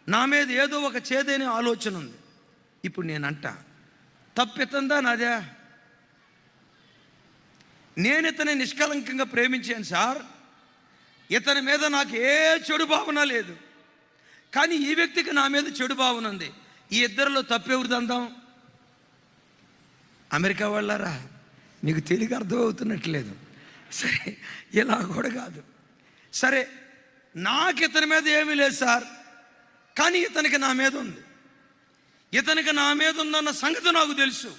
నా మీద ఏదో ఒక చేదైన ఆలోచన ఉంది. ఇప్పుడు నేనంట, తప్పెత్తందా నాదే? నేను ఇతని నిష్కలంకంగా ప్రేమించాను సార్, ఇతని మీద నాకు ఏ చెడు భావన లేదు, కానీ ఈ వ్యక్తికి నా మీద చెడు భావన ఉంది. ఈ ఇద్దరిలో తప్పెవరిది అందాం? అమెరికా వాళ్ళారా, మీకు తెలియక అర్థమవుతున్నట్లేదు. సరే, ఇలా కూడా కాదు. సరే, నాకు ఇతని మీద ఏమీ లేదు సార్, కానీ ఇతనికి నా మీద ఉంది. ఇతనికి నా మీద ఉందన్న సంగతి నాకు తెలుసు,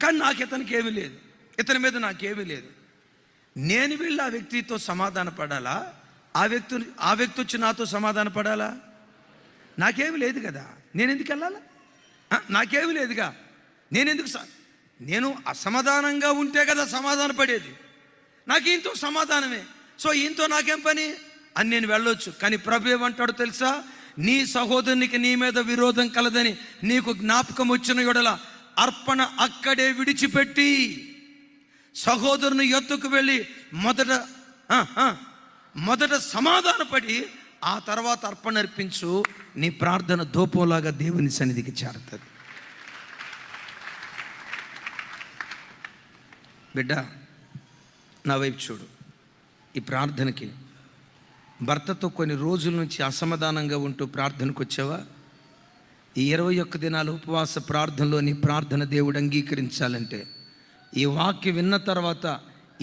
కానీ నాకు ఇతనికి ఏమీ లేదు, ఇతని మీద నాకేమీ లేదు. నేను వెళ్ళి ఆ వ్యక్తితో సమాధాన పడాలా? ఆ వ్యక్తి వచ్చి నాతో సమాధాన పడాలా? నాకేమీ లేదు కదా, నేను ఎందుకు వెళ్ళాలా? నాకేమీ లేదుగా, నేను అసమాధానంగా ఉంటే కదా సమాధాన పడేది. నాకు ఈయనతో సమాధానమే, సో ఈయనతో నాకేం పని అని నేను వెళ్ళొచ్చు. కానీ ప్రభు ఏమంటాడో తెలుసా? నీ సహోదరునికి నీ మీద విరోధం కలదని నీకు జ్ఞాపకం వచ్చిన యెడల అర్పణ అక్కడే విడిచిపెట్టి సహోదరుని ఎత్తుకు వెళ్ళి మొదట సమాధానపడి ఆ తర్వాత అర్పణ అర్పించు. నీ ప్రార్థన ధూపంలాగా దేవుని సన్నిధికి చేరుతుంది. బిడ్డ, నా వైపు చూడు. ఈ ప్రార్థనకి భర్తతో కొన్ని రోజుల నుంచి అసమాధానంగా ఉంటూ ప్రార్థనకు వచ్చావా? ఈ 21 దినాల ఉపవాస ప్రార్థనలో నీ ప్రార్థన దేవుడు అంగీకరించాలంటే ఈ వాక్యం విన్న తర్వాత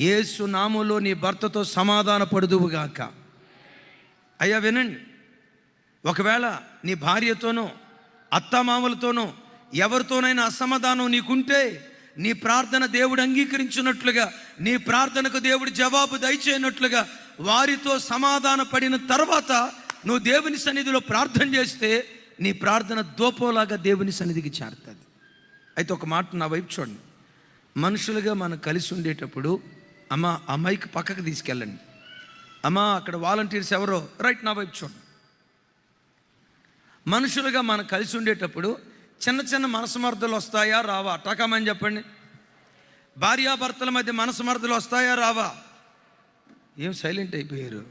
యేసు నామములో నీ భర్తతో సమాధాన పడుదువుగాక. అయ్యా వినండి, ఒకవేళ నీ భార్యతోనో అత్తమామలతోనో ఎవరితోనైనా అసమాధానం నీకుంటే నీ ప్రార్థన దేవుడు అంగీకరించినట్లుగా, నీ ప్రార్థనకు దేవుడు జవాబు దయచేయనట్లుగా వారితో సమాధాన పడిన తర్వాత నువ్వు దేవుని సన్నిధిలో ప్రార్థన చేస్తే నీ ప్రార్థన ధూపంలాగా దేవుని సన్నిధికి చేరుతుంది. అయితే ఒక మాట నా వైపు చూడండి. మనుషులుగా మనం కలిసి ఉండేటప్పుడు అమ్మ ఆ మైక్ పక్కకు తీసుకెళ్ళండి. అమ్మ అక్కడ వాలంటీర్స్ ఎవరో రైట్, నా వైపు చూడండి. మనుషులుగా మనం కలిసి ఉండేటప్పుడు చిన్న చిన్న మనస్మర్థలు వస్తాయా రావా? టకామని చెప్పండి. భార్యాభర్తల మధ్య మనస్మర్థలు వస్తాయా రావా? ఏం సైలెంట్ అయిపోయారు?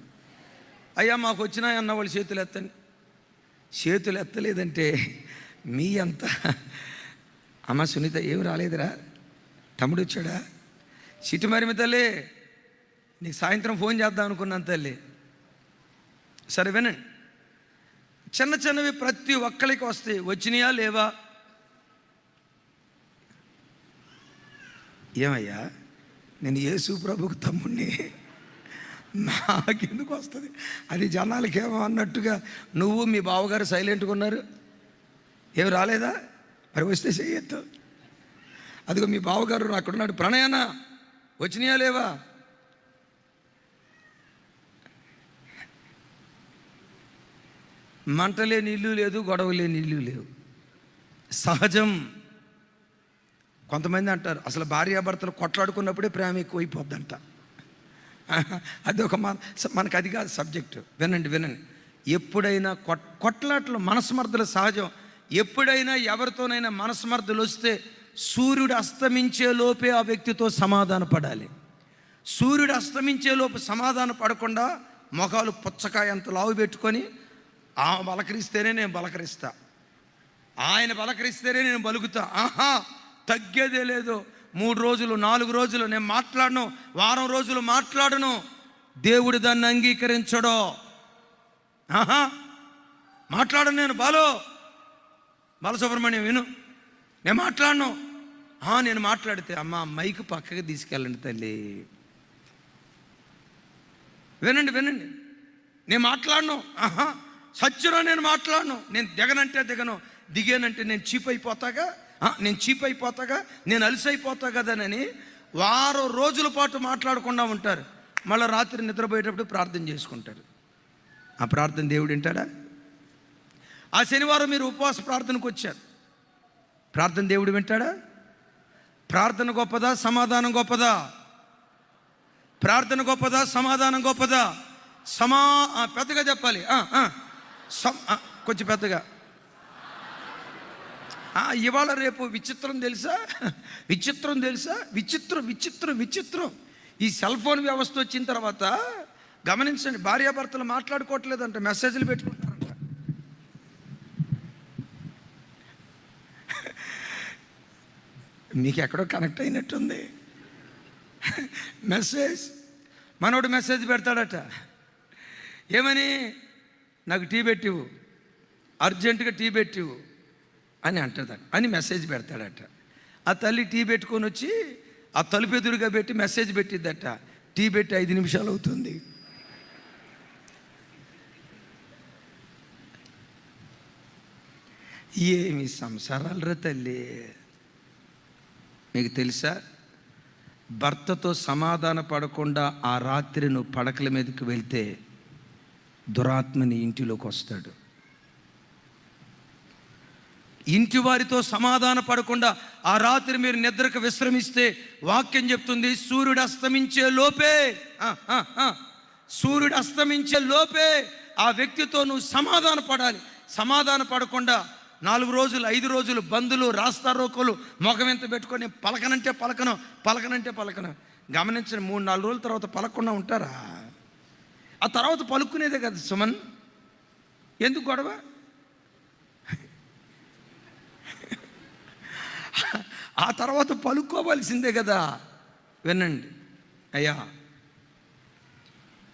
అయ్యా మాకు వచ్చినాయి అన్న వాళ్ళు చేతులు ఎత్తండి. చేతులు ఎత్తలేదంటే మీ అంత అమ్మ సునీత ఏం రాలేదురా, తమ్ముడు వచ్చాడా, సిటీ మరి తల్లి నీకు సాయంత్రం ఫోన్ చేద్దాం అనుకున్నాను తల్లి. సరే వినండి, చిన్న చిన్నవి ప్రతి ఒక్కరికి వస్తాయి. వచ్చినాయా లేవా? ఏమయ్యా, నేను యేసు ప్రభుకు తమ్ముడిని, నాకెందుకు వస్తుంది? అది జనాలకేమో అన్నట్టుగా నువ్వు మీ బావగారు సైలెంట్గా ఉన్నారు. ఏం రాలేదా? మరి వస్తే చెయ్యొద్దు. అదిగో మీ బావగారు అక్కడున్నాడు, ప్రణయన వచ్చినాయా లేవా? మంటలే నీళ్ళు లేదు, గొడవలే నీళ్ళు లేవు. సహజం. కొంతమంది అంటారు అసలు భార్యాభర్తలు కొట్లాడుకున్నప్పుడే ప్రేమ ఎక్కువైపోద్దంట. అదొక మనకు అది కాదు సబ్జెక్టు. వినండి. ఎప్పుడైనా కొట్లాటలు మనస్మర్థలు సహజం. ఎప్పుడైనా ఎవరితోనైనా మనస్మర్థలు వస్తే సూర్యుడు అస్తమించే లోపే ఆ వ్యక్తితో సమాధాన పడాలి. సూర్యుడు అస్తమించే లోపు సమాధాన పడకుండా మొఖాలు పుచ్చకాయ అంత లావు పెట్టుకొని బలకరిస్తేనే నేను బలకరిస్తా, ఆయన బలకరిస్తేనే నేను బలుకుతా. తగ్గేదే లేదు. 3 రోజులు 4 రోజులు నేను మాట్లాడను, వారం రోజులు మాట్లాడను. దేవుడు దాన్ని అంగీకరించడో. మాట్లాడను నేను. బాలసుబ్రహ్మణ్యం విను, నేను మాట్లాడను. నేను మాట్లాడితే అమ్మ మైక్ పక్కకి తీసుకెళ్ళండి తల్లి. వినండి, నేను మాట్లాడను. సత్యలో నేను మాట్లాడను. నేను దిగనంటే దిగను, దిగానంటే నేను చీప్ అయిపోతాగా, నేను అలసైపోతా కదనని వారం రోజుల పాటు మాట్లాడకుండా ఉంటారు. మళ్ళీ రాత్రి నిద్రపోయేటప్పుడు ప్రార్థన చేసుకుంటారు. ఆ ప్రార్థన దేవుడు వింటాడా? ఆ శనివారం మీరు ఉపవాస ప్రార్థనకు వచ్చారు, ప్రార్థన దేవుడు వింటాడా? ప్రార్థన గొప్పదా, సమాధానం గొప్పదా? ప్రార్థన గొప్పదా, సమాధానం గొప్పదా? పెద్దగా చెప్పాలి, కొంచెం పెద్దగా. ఇవాళ రేపు విచిత్రం తెలుసా? విచిత్రం. ఈ సెల్ ఫోన్ వ్యవస్థ వచ్చిన తర్వాత గమనించండి, భార్యాభర్తలు మాట్లాడుకోవట్లేదంట, మెసేజ్లు పెట్టుకుంటారంట. మీకు ఎక్కడో కనెక్ట్ అయినట్టుంది. మనోడు మెసేజ్ పెడతాడట, ఏమని? నాకు టీ పెట్టివు, అర్జెంటుగా టీ పెట్టివు అని అంటుందట, అని మెసేజ్ పెడతాడట. ఆ తల్లి టీ పెట్టుకొని వచ్చి ఆ తలుపు ఎదురుగా పెట్టి మెసేజ్ పెట్టిద్దట, టీ పెట్టి 5 నిమిషాలు అవుతుంది. ఏమి సంసారాలు రా తల్లి. మీకు తెలుసా, భర్తతో సమాధాన పడకుండా ఆ రాత్రి నువ్వు పడకల మీదకి వెళ్తే దురాత్మని ఇంటిలోకి వస్తాడు. ఇంటి వారితో సమాధాన పడకుండా ఆ రాత్రి మీరు నిద్రకు విశ్రమిస్తే వాక్యం చెప్తుంది, సూర్యుడు అస్తమించే లోపే ఆ వ్యక్తితో నువ్వు సమాధాన పడాలి. సమాధాన పడకుండా 4 రోజులు 5 రోజులు బంధులు రాస్తారోకోలు మొఖమెంత పెట్టుకొని పలకనంటే పలకను. గమనించండి, 3-4 రోజుల తర్వాత పలకకుండా ఉంటారా? ఆ తర్వాత పలుక్కునేదే కదా సుమన్. ఎందుకు గొడవ? ఆ తర్వాత పలుక్కోవలసిందే కదా. వినండి అయ్యా,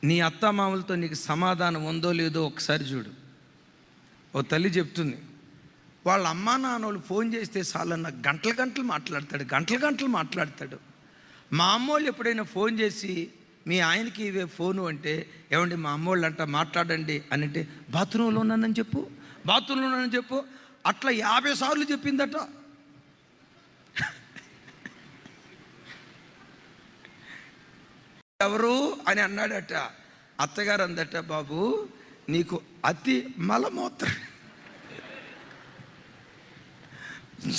నీ అత్తామామలతో నీకు సమాధానం ఉందో లేదో ఒకసారి చూడు. ఓ తల్లి చెప్తుంది, వాళ్ళ అమ్మా నాన్నోళ్ళు ఫోన్ చేస్తే చాలన్న గంటలు మాట్లాడతాడు. మా అమ్మోళ్ళు ఎప్పుడైనా ఫోన్ చేసి మీ ఆయనకి ఇవే ఫోను అంటే, ఏమండి మా అమ్మోళ్ళు అంట మాట్లాడండి అని అంటే, బాత్రూంలో ఉన్నానని చెప్పు. అట్లా 50 సార్లు చెప్పిందట. ఎవరు అని అన్నాడట. అత్తగారు అందట, బాబు నీకు అతి మలమూత్ర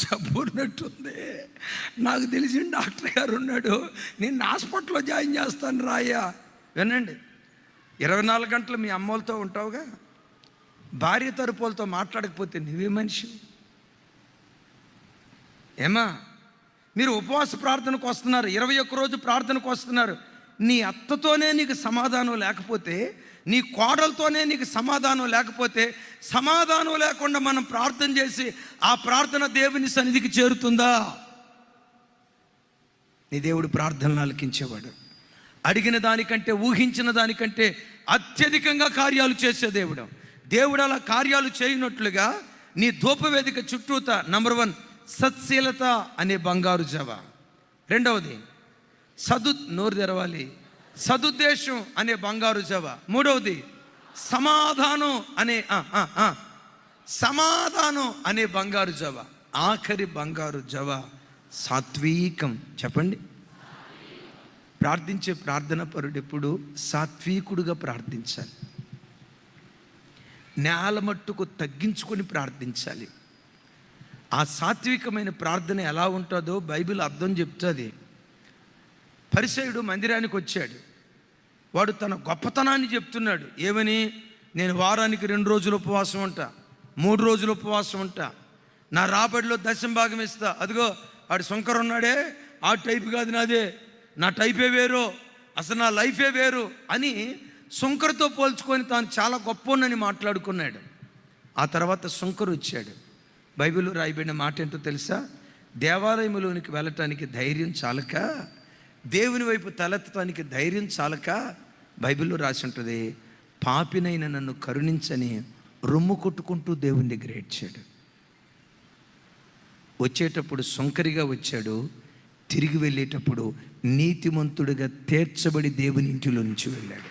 జబ్బున్నట్టుంది, నాకు తెలిసిన డాక్టర్ గారు ఉన్నాడు, నేను హాస్పిటల్లో జాయిన్ చేస్తాను రాయ్యా. వినండి, 24 గంటలు మీ అమ్మోళ్ళతో ఉంటావుగా, భార్య తరపులతో మాట్లాడకపోతే నువ్వే మనిషి? ఏమా, మీరు ఉపవాస ప్రార్థనకు వస్తున్నారు, 21 రోజు ప్రార్థనకు వస్తున్నారు, నీ అత్తతోనే నీకు సమాధానం లేకపోతే, నీ కోడలతోనే నీకు సమాధానం లేకపోతే, సమాధానం లేకుండా మనం ప్రార్థన చేసి ఆ ప్రార్థన దేవుని సన్నిధికి చేరుతుందా? నీ దేవుడు ప్రార్థనలు ఆలకించేవాడు. అడిగిన దానికంటే, ఊహించిన దానికంటే అత్యధికంగా కార్యాలు చేసే దేవుడు అలా కార్యాలు చేయనట్లుగా నీ ధూపవేదిక చుట్టూత నంబర్ 1 సత్శీలత అనే బంగారు జవ. 2వది నోరు తెరవాలి, సదుద్దేశం అనే బంగారు జవ. 3వది సమాధానం అనే బంగారు జవ. ఆఖరి బంగారు జవ సాత్వికం. చెప్పండి, ప్రార్థించే ప్రార్థన పరుడు ఎప్పుడు సాత్వికుడుగా ప్రార్థించాలి. నేల మట్టుకు తగ్గించుకొని ప్రార్థించాలి. ఆ సాత్వికమైన ప్రార్థన ఎలా ఉంటుందో బైబిల్ అర్థం చెప్తుంది. పరిసయ్యుడు మందిరానికి వచ్చాడు. వాడు తన గొప్పతనాన్ని చెప్తున్నాడు. ఏమని? నేను వారానికి 2 రోజులు ఉపవాసం ఉంటా, 3 రోజులు ఉపవాసం ఉంటా, నా రాబడిలో 10% ఇస్తా. అదిగో వాడు శంకర్ ఉన్నాడే, ఆ టైప్ కాదు నాదే, నా టైపే వేరు, అసలు నా లైఫే వేరు అని శంకర్తో పోల్చుకొని తాను చాలా గొప్పనని మాట్లాడుకున్నాడు. ఆ తర్వాత శంకర్ వచ్చాడు. బైబిల్లో రాయబడిన మాట ఏంటో తెలుసా? దేవాలయంలోనికి వెళ్ళటానికి ధైర్యం చాలక, దేవుని వైపు తలెత్తడానికి ధైర్యం చాలక, బైబిల్లో రాసి ఉంటుంది, పాపినైన నన్ను కరుణించని రొమ్ము కొట్టుకుంటూ దేవుని దగ్గర ఏడ్చాడు. వచ్చేటప్పుడు శంకరిగా వచ్చాడు, తిరిగి వెళ్ళేటప్పుడు నీతిమంతుడిగా తీర్చబడి దేవుని ఇంటిలో నుంచి వెళ్ళాడు.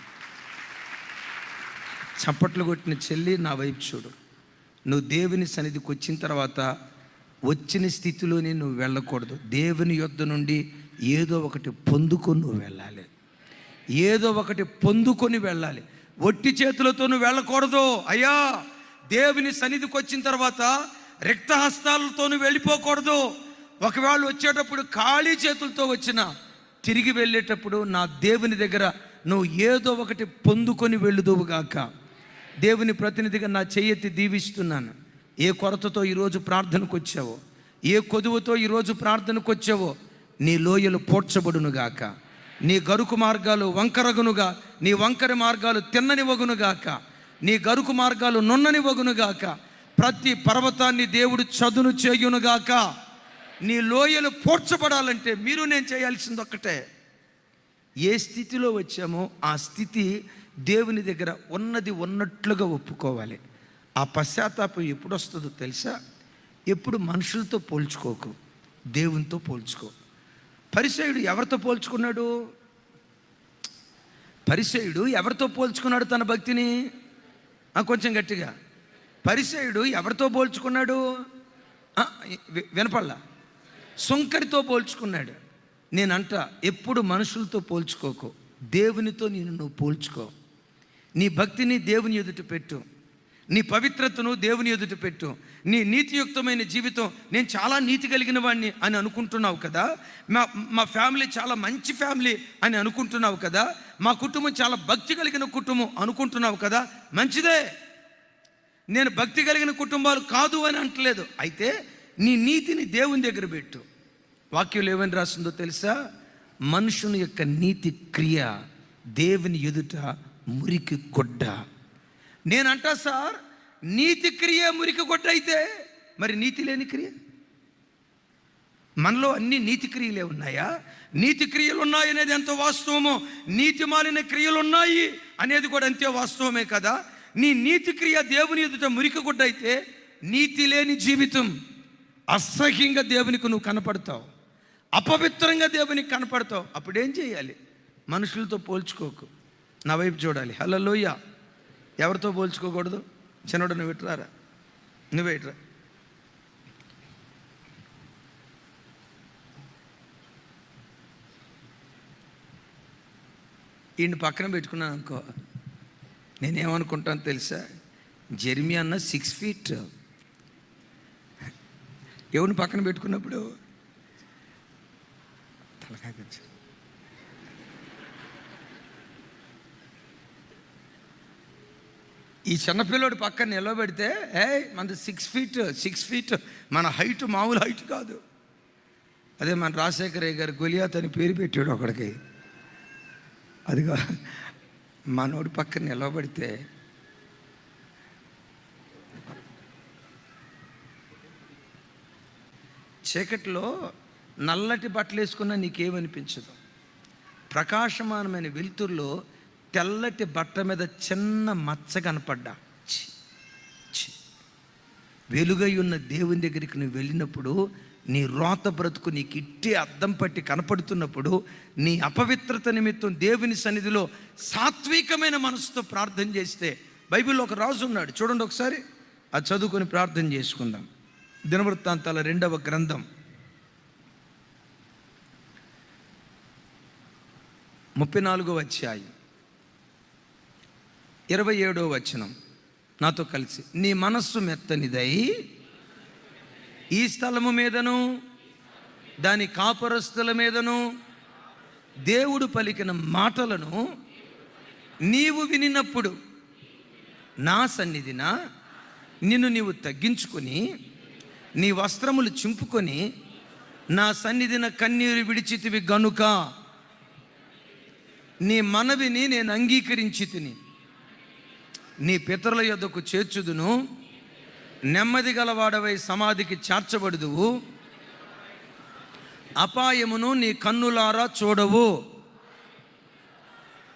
చప్పట్లు కొట్టిన చెల్లి, నా వైపు చూడు. నువ్వు దేవుని సన్నిధికి వచ్చిన తర్వాత వచ్చిన స్థితిలోనే నువ్వు వెళ్ళకూడదు. దేవుని యొద్ద నుండి ఏదో ఒకటి పొందుకొని నువ్వు వెళ్ళాలి, ఏదో ఒకటి పొందుకొని వెళ్ళాలి. ఒట్టి చేతులతో నువ్వు వెళ్ళకూడదు. అయ్యా, దేవుని సన్నిధికి వచ్చిన తర్వాత రిక్తహస్తాలతో నువ్వు వెళ్ళిపోకూడదు. ఒకవేళ వచ్చేటప్పుడు ఖాళీ చేతులతో వచ్చినా తిరిగి వెళ్ళేటప్పుడు నా దేవుని దగ్గర నువ్వు ఏదో ఒకటి పొందుకొని వెళ్ళుదువుగాక. దేవుని ప్రతినిధిగా నా చెయ్యెత్తి దీవిస్తున్నాను. ఏ కొరతతో ఈరోజు ప్రార్థనకు వచ్చావో, ఏ కొదువుతో ఈరోజు ప్రార్థనకు వచ్చావో, నీ లోయలు పోడ్చబడునుగాక, నీ గరుకు మార్గాలు వంకరగునుగా, నీ వంకర మార్గాలు తిన్ననివ్వగునుగాక, నీ గరుకు మార్గాలు నున్ననివ్వగునుగాక, ప్రతి పర్వతాన్ని దేవుడు చదును చేయునుగాక. నీ లోయలు పోడ్చబడాలంటే మీరు నేను చేయాల్సింది ఒక్కటే, ఏ స్థితిలో వచ్చామో ఆ స్థితి దేవుని దగ్గర ఉన్నది ఉన్నట్లుగా ఒప్పుకోవాలి. ఆ పశ్చాత్తాపం ఎప్పుడు వస్తుందో తెలుసా? ఎప్పుడు మనుషులతో పోల్చుకోకు, దేవునితో పోల్చుకో. పరిసయ్యుడు ఎవరితో పోల్చుకున్నాడు? పరిసయ్యుడు ఎవరితో పోల్చుకున్నాడు తన భక్తిని? కొంచెం గట్టిగా. పరిసయ్యుడు ఎవరితో పోల్చుకున్నాడు? వినపల్లా. శంకరితో పోల్చుకున్నాడు. నేనంట, ఎప్పుడు మనుషులతో పోల్చుకోకు, దేవునితో నువ్వు పోల్చుకో. నీ భక్తిని దేవుని ఎదుట పెట్టు, నీ పవిత్రతను దేవుని ఎదుట పెట్టు. నీ నీతియుక్తమైన జీవితం, నేను చాలా నీతి కలిగిన వాడిని అని అనుకుంటున్నావు కదా, మా ఫ్యామిలీ చాలా మంచి ఫ్యామిలీ అని అనుకుంటున్నావు కదా, మా కుటుంబం చాలా భక్తి కలిగిన కుటుంబం అనుకుంటున్నావు కదా, మంచిదే. నేను భక్తి కలిగిన కుటుంబాలు కాదు అని అంటలేదు. అయితే నీ నీతిని దేవుని దగ్గర పెట్టు. వాక్యంలో ఏమని రాస్తుందో తెలుసా? మనుషుని యొక్క నీతి క్రియ దేవుని ఎదుట మురికి గొడ్డ. నేనంటా సార్, నీతి క్రియ మురికి గొడ్డ అయితే మరి నీతి లేని క్రియ? మనలో అన్ని నీతి క్రియలే ఉన్నాయా? నీతి క్రియలు ఉన్నాయి అనేది ఎంత వాస్తవమో, నీతి మాలిన క్రియలు ఉన్నాయి అనేది కూడా అంతే వాస్తవమే కదా. నీ నీతి క్రియ దేవుని ఎదుట మురికి గొడ్డ అయితే నీతి లేని జీవితం, అసహ్యంగా దేవునికి నువ్వు కనపడతావు, అపవిత్రంగా దేవునికి కనపడతావు. అప్పుడేం చేయాలి? మనుషులతో పోల్చుకోకు, నా వైపు చూడాలి. హల్లెలూయా. ఎవరితో పోల్చుకోకూడదు? చిన్నోడు నువ్వు ఇట్రారా, నువ్వే ఇట్రా. ఈయన పక్కన పెట్టుకున్నాను అనుకో, నేనేమనుకుంటాను తెలుసా? జెర్మియా అన్న 6 feet. ఎవరిని పక్కన పెట్టుకున్నప్పుడు తలకాయ తెచ్చు. ఈ చిన్నపిల్లోడు పక్కన నిలబెడితే మనది 6 feet, మన హైట్ మామూలు హైట్ కాదు. అదే మన రాజశేఖరయ్య గారు గొలియాత్ అని పేరు పెట్టాడు ఒకడికి. అదిగా మనోడి పక్కన నిలబడితే చీకట్లో నల్లటి బట్టలు వేసుకున్నా నీకేమనిపించదు. ప్రకాశమానమైన వెలుతురులో తెల్లటి బట్ట మీద చిన్న మచ్చ కనపడ్డా, వెలుగై ఉన్న దేవుని దగ్గరికి నువ్వు వెళ్ళినప్పుడు, నీ రోత బ్రతుకు నీకు ఇట్టే అద్దం పట్టి కనపడుతున్నప్పుడు, నీ అపవిత్రత నిమిత్తం దేవుని సన్నిధిలో సాత్వికమైన మనసుతో ప్రార్థన చేస్తే, బైబిల్లో ఒక రాజు ఉన్నాడు చూడండి, ఒకసారి అది చదువుకొని ప్రార్థన చేసుకుందాం. దినవృత్తాంతాల 2వ గ్రంథం 34వ అధ్యాయం 27వ వచనం నాతో కలిసి. నీ మనస్సు మెత్తనిదై ఈ స్థలము మీదను దాని కాపురస్తుల మీదను దేవుడు పలికిన మాటలను నీవు వినినప్పుడు నా సన్నిధిన నిన్ను నీవు తగ్గించుకొని నీ వస్త్రములు చింపుకొని నా సన్నిధిన కన్నీరు విడిచితివి గనుక నీ మనవిని నేను అంగీకరించి తిని నీ పితరుల యొద్దకు చేర్చుదును. నెమ్మది గలవాడవై సమాధికి చేర్చబడుదువు. అపాయమును నీ కన్నులారా చూడవు.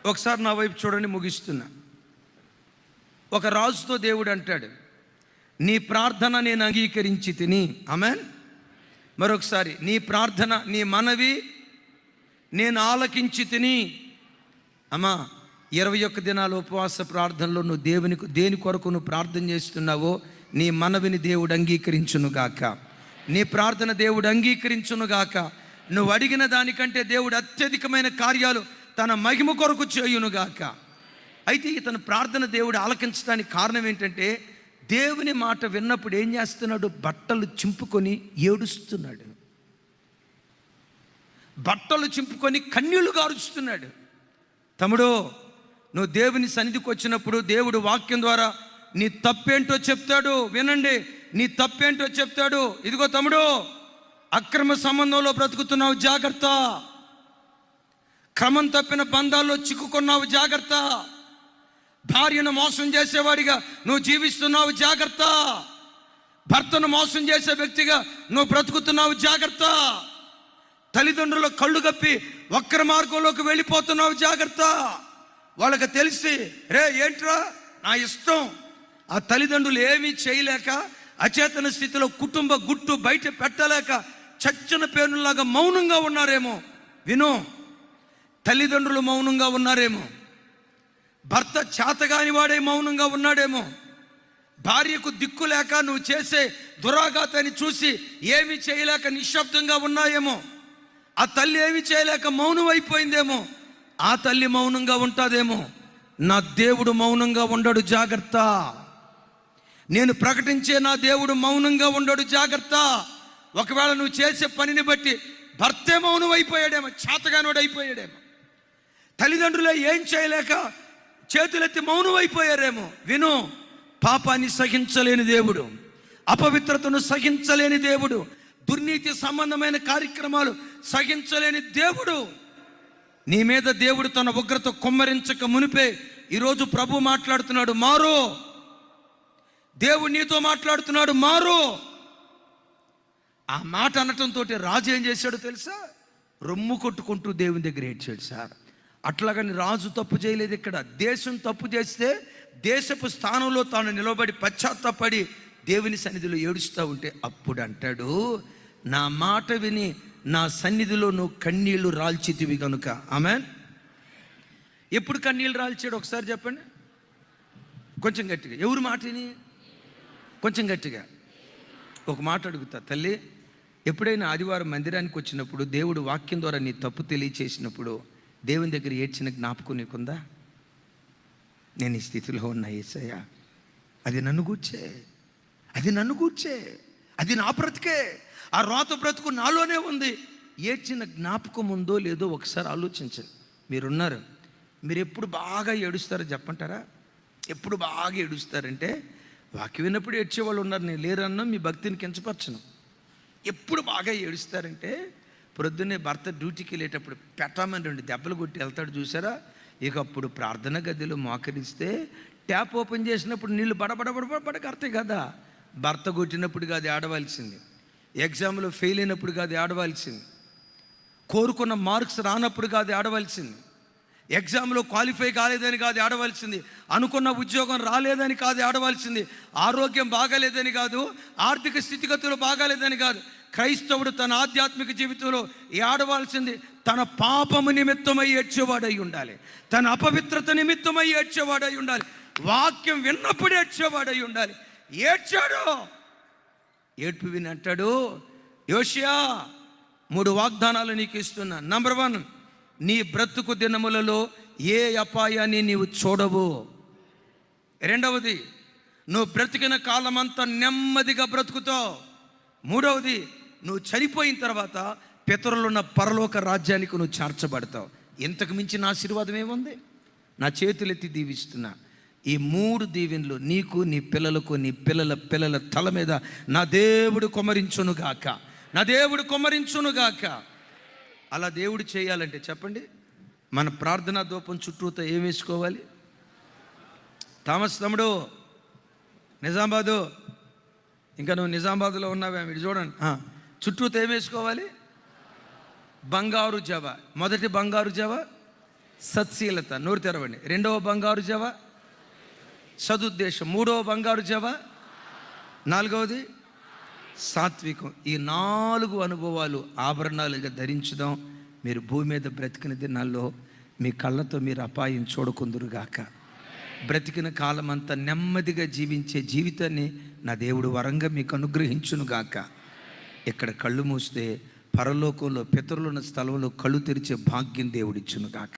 ఒకసారి నా వైపు చూడండి, ముగిస్తున్నా. ఒక రాజుతో దేవుడు అంటాడు, నీ ప్రార్థన నేను అంగీకరించి తిని. ఆమేన్. మరొకసారి, నీ ప్రార్థన, నీ మనవి నేను ఆలకించి తిని. అమ్మా, 21 దినాల ఉపవాస ప్రార్థనలో నువ్వు దేని కొరకు నువ్వు ప్రార్థన చేస్తున్నావో నీ మనవిని దేవుడు అంగీకరించునుగాక. నీ ప్రార్థన దేవుడు అంగీకరించునుగాక. నువ్వు అడిగిన దానికంటే దేవుడు అత్యధికమైన కార్యాలు తన మహిమ కొరకు చేయునుగాక. అయితే ఇతని ప్రార్థన దేవుడు ఆలకించడానికి కారణం ఏంటంటే, దేవుని మాట విన్నప్పుడు ఏం చేస్తున్నాడు? బట్టలు చింపుకొని ఏడుస్తున్నాడు. బట్టలు చింపుకొని కన్నీళ్లు గారుస్తున్నాడు. తమ్ముడు, నువ్వు దేవుని సన్నిధికి వచ్చినప్పుడు దేవుడు వాక్యం ద్వారా నీ తప్పేంటో చెప్తాడు. వినండి, నీ తప్పేంటో చెప్తాడు. ఇదిగో తమ్ముడు, అక్రమ సంబంధంలో బ్రతుకుతున్నావు, జాగ్రత్త. క్రమం తప్పిన బంధాల్లో చిక్కుకున్నావు, జాగ్రత్త. భార్యను మోసం చేసేవాడిగా నువ్వు జీవిస్తున్నావు, జాగ్రత్త. భర్తను మోసం చేసే వ్యక్తిగా నువ్వు బ్రతుకుతున్నావు, జాగ్రత్త. తల్లిదండ్రుల కళ్ళు కప్పి వక్ర మార్గంలోకి వెళ్ళిపోతున్నావు, జాగ్రత్త. వాళ్ళకి తెలిసి, రే ఏంట్రా నా ఇష్టం. ఆ తల్లిదండ్రులు ఏమీ చేయలేక అచేతన స్థితిలో కుటుంబ గుట్టు బయట పెట్టలేక చచ్చిన పేరులాగా మౌనంగా ఉన్నారేమో. విను, తల్లిదండ్రులు మౌనంగా ఉన్నారేమో. భర్త చేతగాని వాడే మౌనంగా ఉన్నాడేమో. భార్యకు దిక్కు లేక నువ్వు చేసే దురాఘాతాన్ని చూసి ఏమీ చేయలేక నిశ్శబ్దంగా ఉన్నాయేమో. ఆ తల్లి ఏమీ చేయలేక మౌనం అయిపోయిందేమో. ఆ తల్లి మౌనంగా ఉంటుందేమో. నా దేవుడు మౌనంగా ఉండడు, జాగ్రత్త. నేను ప్రకటించే నా దేవుడు మౌనంగా ఉండడు, జాగ్రత్త. ఒకవేళ నువ్వు చేసే పనిని బట్టి భర్తే మౌనం అయిపోయాడేమో, చేతగానోడు అయిపోయాడేమో. తల్లిదండ్రులే ఏం చేయలేక చేతులెత్తి మౌనం అయిపోయారేమో. విను, పాపాన్ని సహించలేని దేవుడు, అపవిత్రతను సహించలేని దేవుడు, దుర్నీతి సంబంధమైన కార్యక్రమాలు సహించలేని దేవుడు. నీ మీద దేవుడు తన ఉగ్రత కుమ్మరించక మునిపే ఈరోజు ప్రభు మాట్లాడుతున్నాడు, మారు. దేవుడు నీతో మాట్లాడుతున్నాడు, మారు. ఆ మాట అనటంతో రాజు ఏం చేశాడో తెలుసా? రొమ్ము కొట్టుకుంటూ దేవుని దగ్గర ఏడ్చాడు. సార్, అట్లాగని రాజు తప్పు చేయలేదు. ఇక్కడ దేశం తప్పు చేస్తే దేశపు స్థానంలో తాను నిలబడి పశ్చాత్తాపడి దేవుని సన్నిధిలో ఏడుస్తూ ఉంటే అప్పుడు అంటాడు, నా మాట విని నా సన్నిధిలో నువ్వు కన్నీళ్లు రాల్చితివి కనుక. ఆమేన్. ఎప్పుడు కన్నీళ్ళు రాల్చాడు ఒకసారి చెప్పండి, కొంచెం గట్టిగా. ఎవరు మాట విని? కొంచెం గట్టిగా. ఒక మాట అడుగుతా, తల్లి, ఎప్పుడైనా ఆదివారం మందిరానికి వచ్చినప్పుడు దేవుడు వాక్యం ద్వారా నీ తప్పు తెలియచేసినప్పుడు దేవుని దగ్గర ఏడ్చిన జ్ఞాపకం నీకుందా? నేను ఈ స్థితిలో ఉన్నా యేసయ్యా, అది నన్ను గూర్చే, అది నా బ్రతికే, ఆ రోత బ్రతుకు నాలోనే ఉంది. ఏడ్చిన జ్ఞాపకం ఉందో లేదో ఒకసారి ఆలోచించండి. మీరున్నారు, మీరు ఎప్పుడు బాగా ఏడుస్తారో చెప్పంటారా? ఎప్పుడు బాగా ఏడుస్తారంటే, వాక్యం విన్నప్పుడు ఏడ్చేవాళ్ళు ఉన్నారు, నేను లేరన్నా మీ భక్తిని కించపరచను. ఎప్పుడు బాగా ఏడుస్తారంటే, ప్రొద్దున్నే భర్త డ్యూటీకి వెళ్ళేటప్పుడు పెట్టమని 2 దెబ్బలు కొట్టి వెళ్తాడు చూసారా? ఇక అప్పుడు ప్రార్థన గదిలో మోకరిస్తే ట్యాప్ ఓపెన్ చేసినప్పుడు నీళ్ళు బడబడబడబడ కడతాయి కదా. భర్త కొట్టినప్పుడు కాదు ఆడవలసింది, ఎగ్జామ్లో ఫెయిల్ అయినప్పుడు కాదు ఆడవలసింది, కోరుకున్న మార్క్స్ రానప్పుడు కాదు ఆడవలసింది, ఎగ్జామ్లో క్వాలిఫై కాలేదని కాదు ఆడవలసింది, అనుకున్న ఉద్యోగం రాలేదని కాదు ఆడవలసింది, ఆరోగ్యం బాగాలేదని కాదు, ఆర్థిక స్థితిగతులు బాగాలేదని కాదు. క్రైస్తవుడు తన ఆధ్యాత్మిక జీవితంలో ఏడవలసింది తన పాపము నిమిత్తమై ఏడ్చేవాడై ఉండాలి, తన అపవిత్రత నిమిత్తమై ఏడ్చేవాడై ఉండాలి, వాక్యం విన్నప్పుడు ఏడ్చేవాడై ఉండాలి. ఏడ్చాడు. ఏడ్పు విని అంటాడు, యోషియా 3 వాగ్దానాలు నీకు ఇస్తున్నా. నంబర్ 1, నీ బ్రతుకు దినములలో ఏ అపాయాన్ని నీవు చూడవు. 2వది, నువ్వు బ్రతికిన కాలమంతా నెమ్మదిగా బ్రతుకుతావు. 3వది, నువ్వు చనిపోయిన తర్వాత పితరులున్న పరలోక రాజ్యానికి నువ్వు చేర్చబడతావు. ఇంతకు మించిన ఆశీర్వాదం ఏముంది? నా చేతులెత్తి దీవిస్తున్నా. ఈ 3 దీవెనలు నీకు, నీ పిల్లలకు, నీ పిల్లల పిల్లల తల మీద నా దేవుడు కుమ్మరించునుగాక, నా దేవుడు కుమ్మరించునుగాక. అలా దేవుడు చేయాలంటే చెప్పండి, మన ప్రార్థనా ధూపం చుట్టూతో ఏం వేసుకోవాలి? థామస్ తమ్ముడు నిజామాబాదు, ఇంకా నువ్వు నిజామాబాద్లో ఉన్నావే, మీరు చూడండి, చుట్టూతో ఏం వేసుకోవాలి? బంగారు జవ. మొదటి బంగారు జవ సత్శీలత, నోరు తెరవండి. రెండవ బంగారు జవ సదుద్దేశం. మూడవ బంగారు జవ, నాలుగవది సాత్వికం. ఈ 4 అనుభవాలు ఆభరణాలుగా ధరించుదాం. మీరు భూమి మీద బ్రతికిన దినాల్లో మీ కళ్ళతో మీరు అపాయం చూడకుందురుగాక. బ్రతికిన కాలం అంతా నెమ్మదిగా జీవించే జీవితాన్ని నా దేవుడు వరంగా మీకు అనుగ్రహించునుగాక. ఇక్కడ కళ్ళు మూస్తే పరలోకంలో పితరులున్న స్థలంలో కళ్ళు తెరిచే భాగ్యం దేవుడిచ్చునుగాక.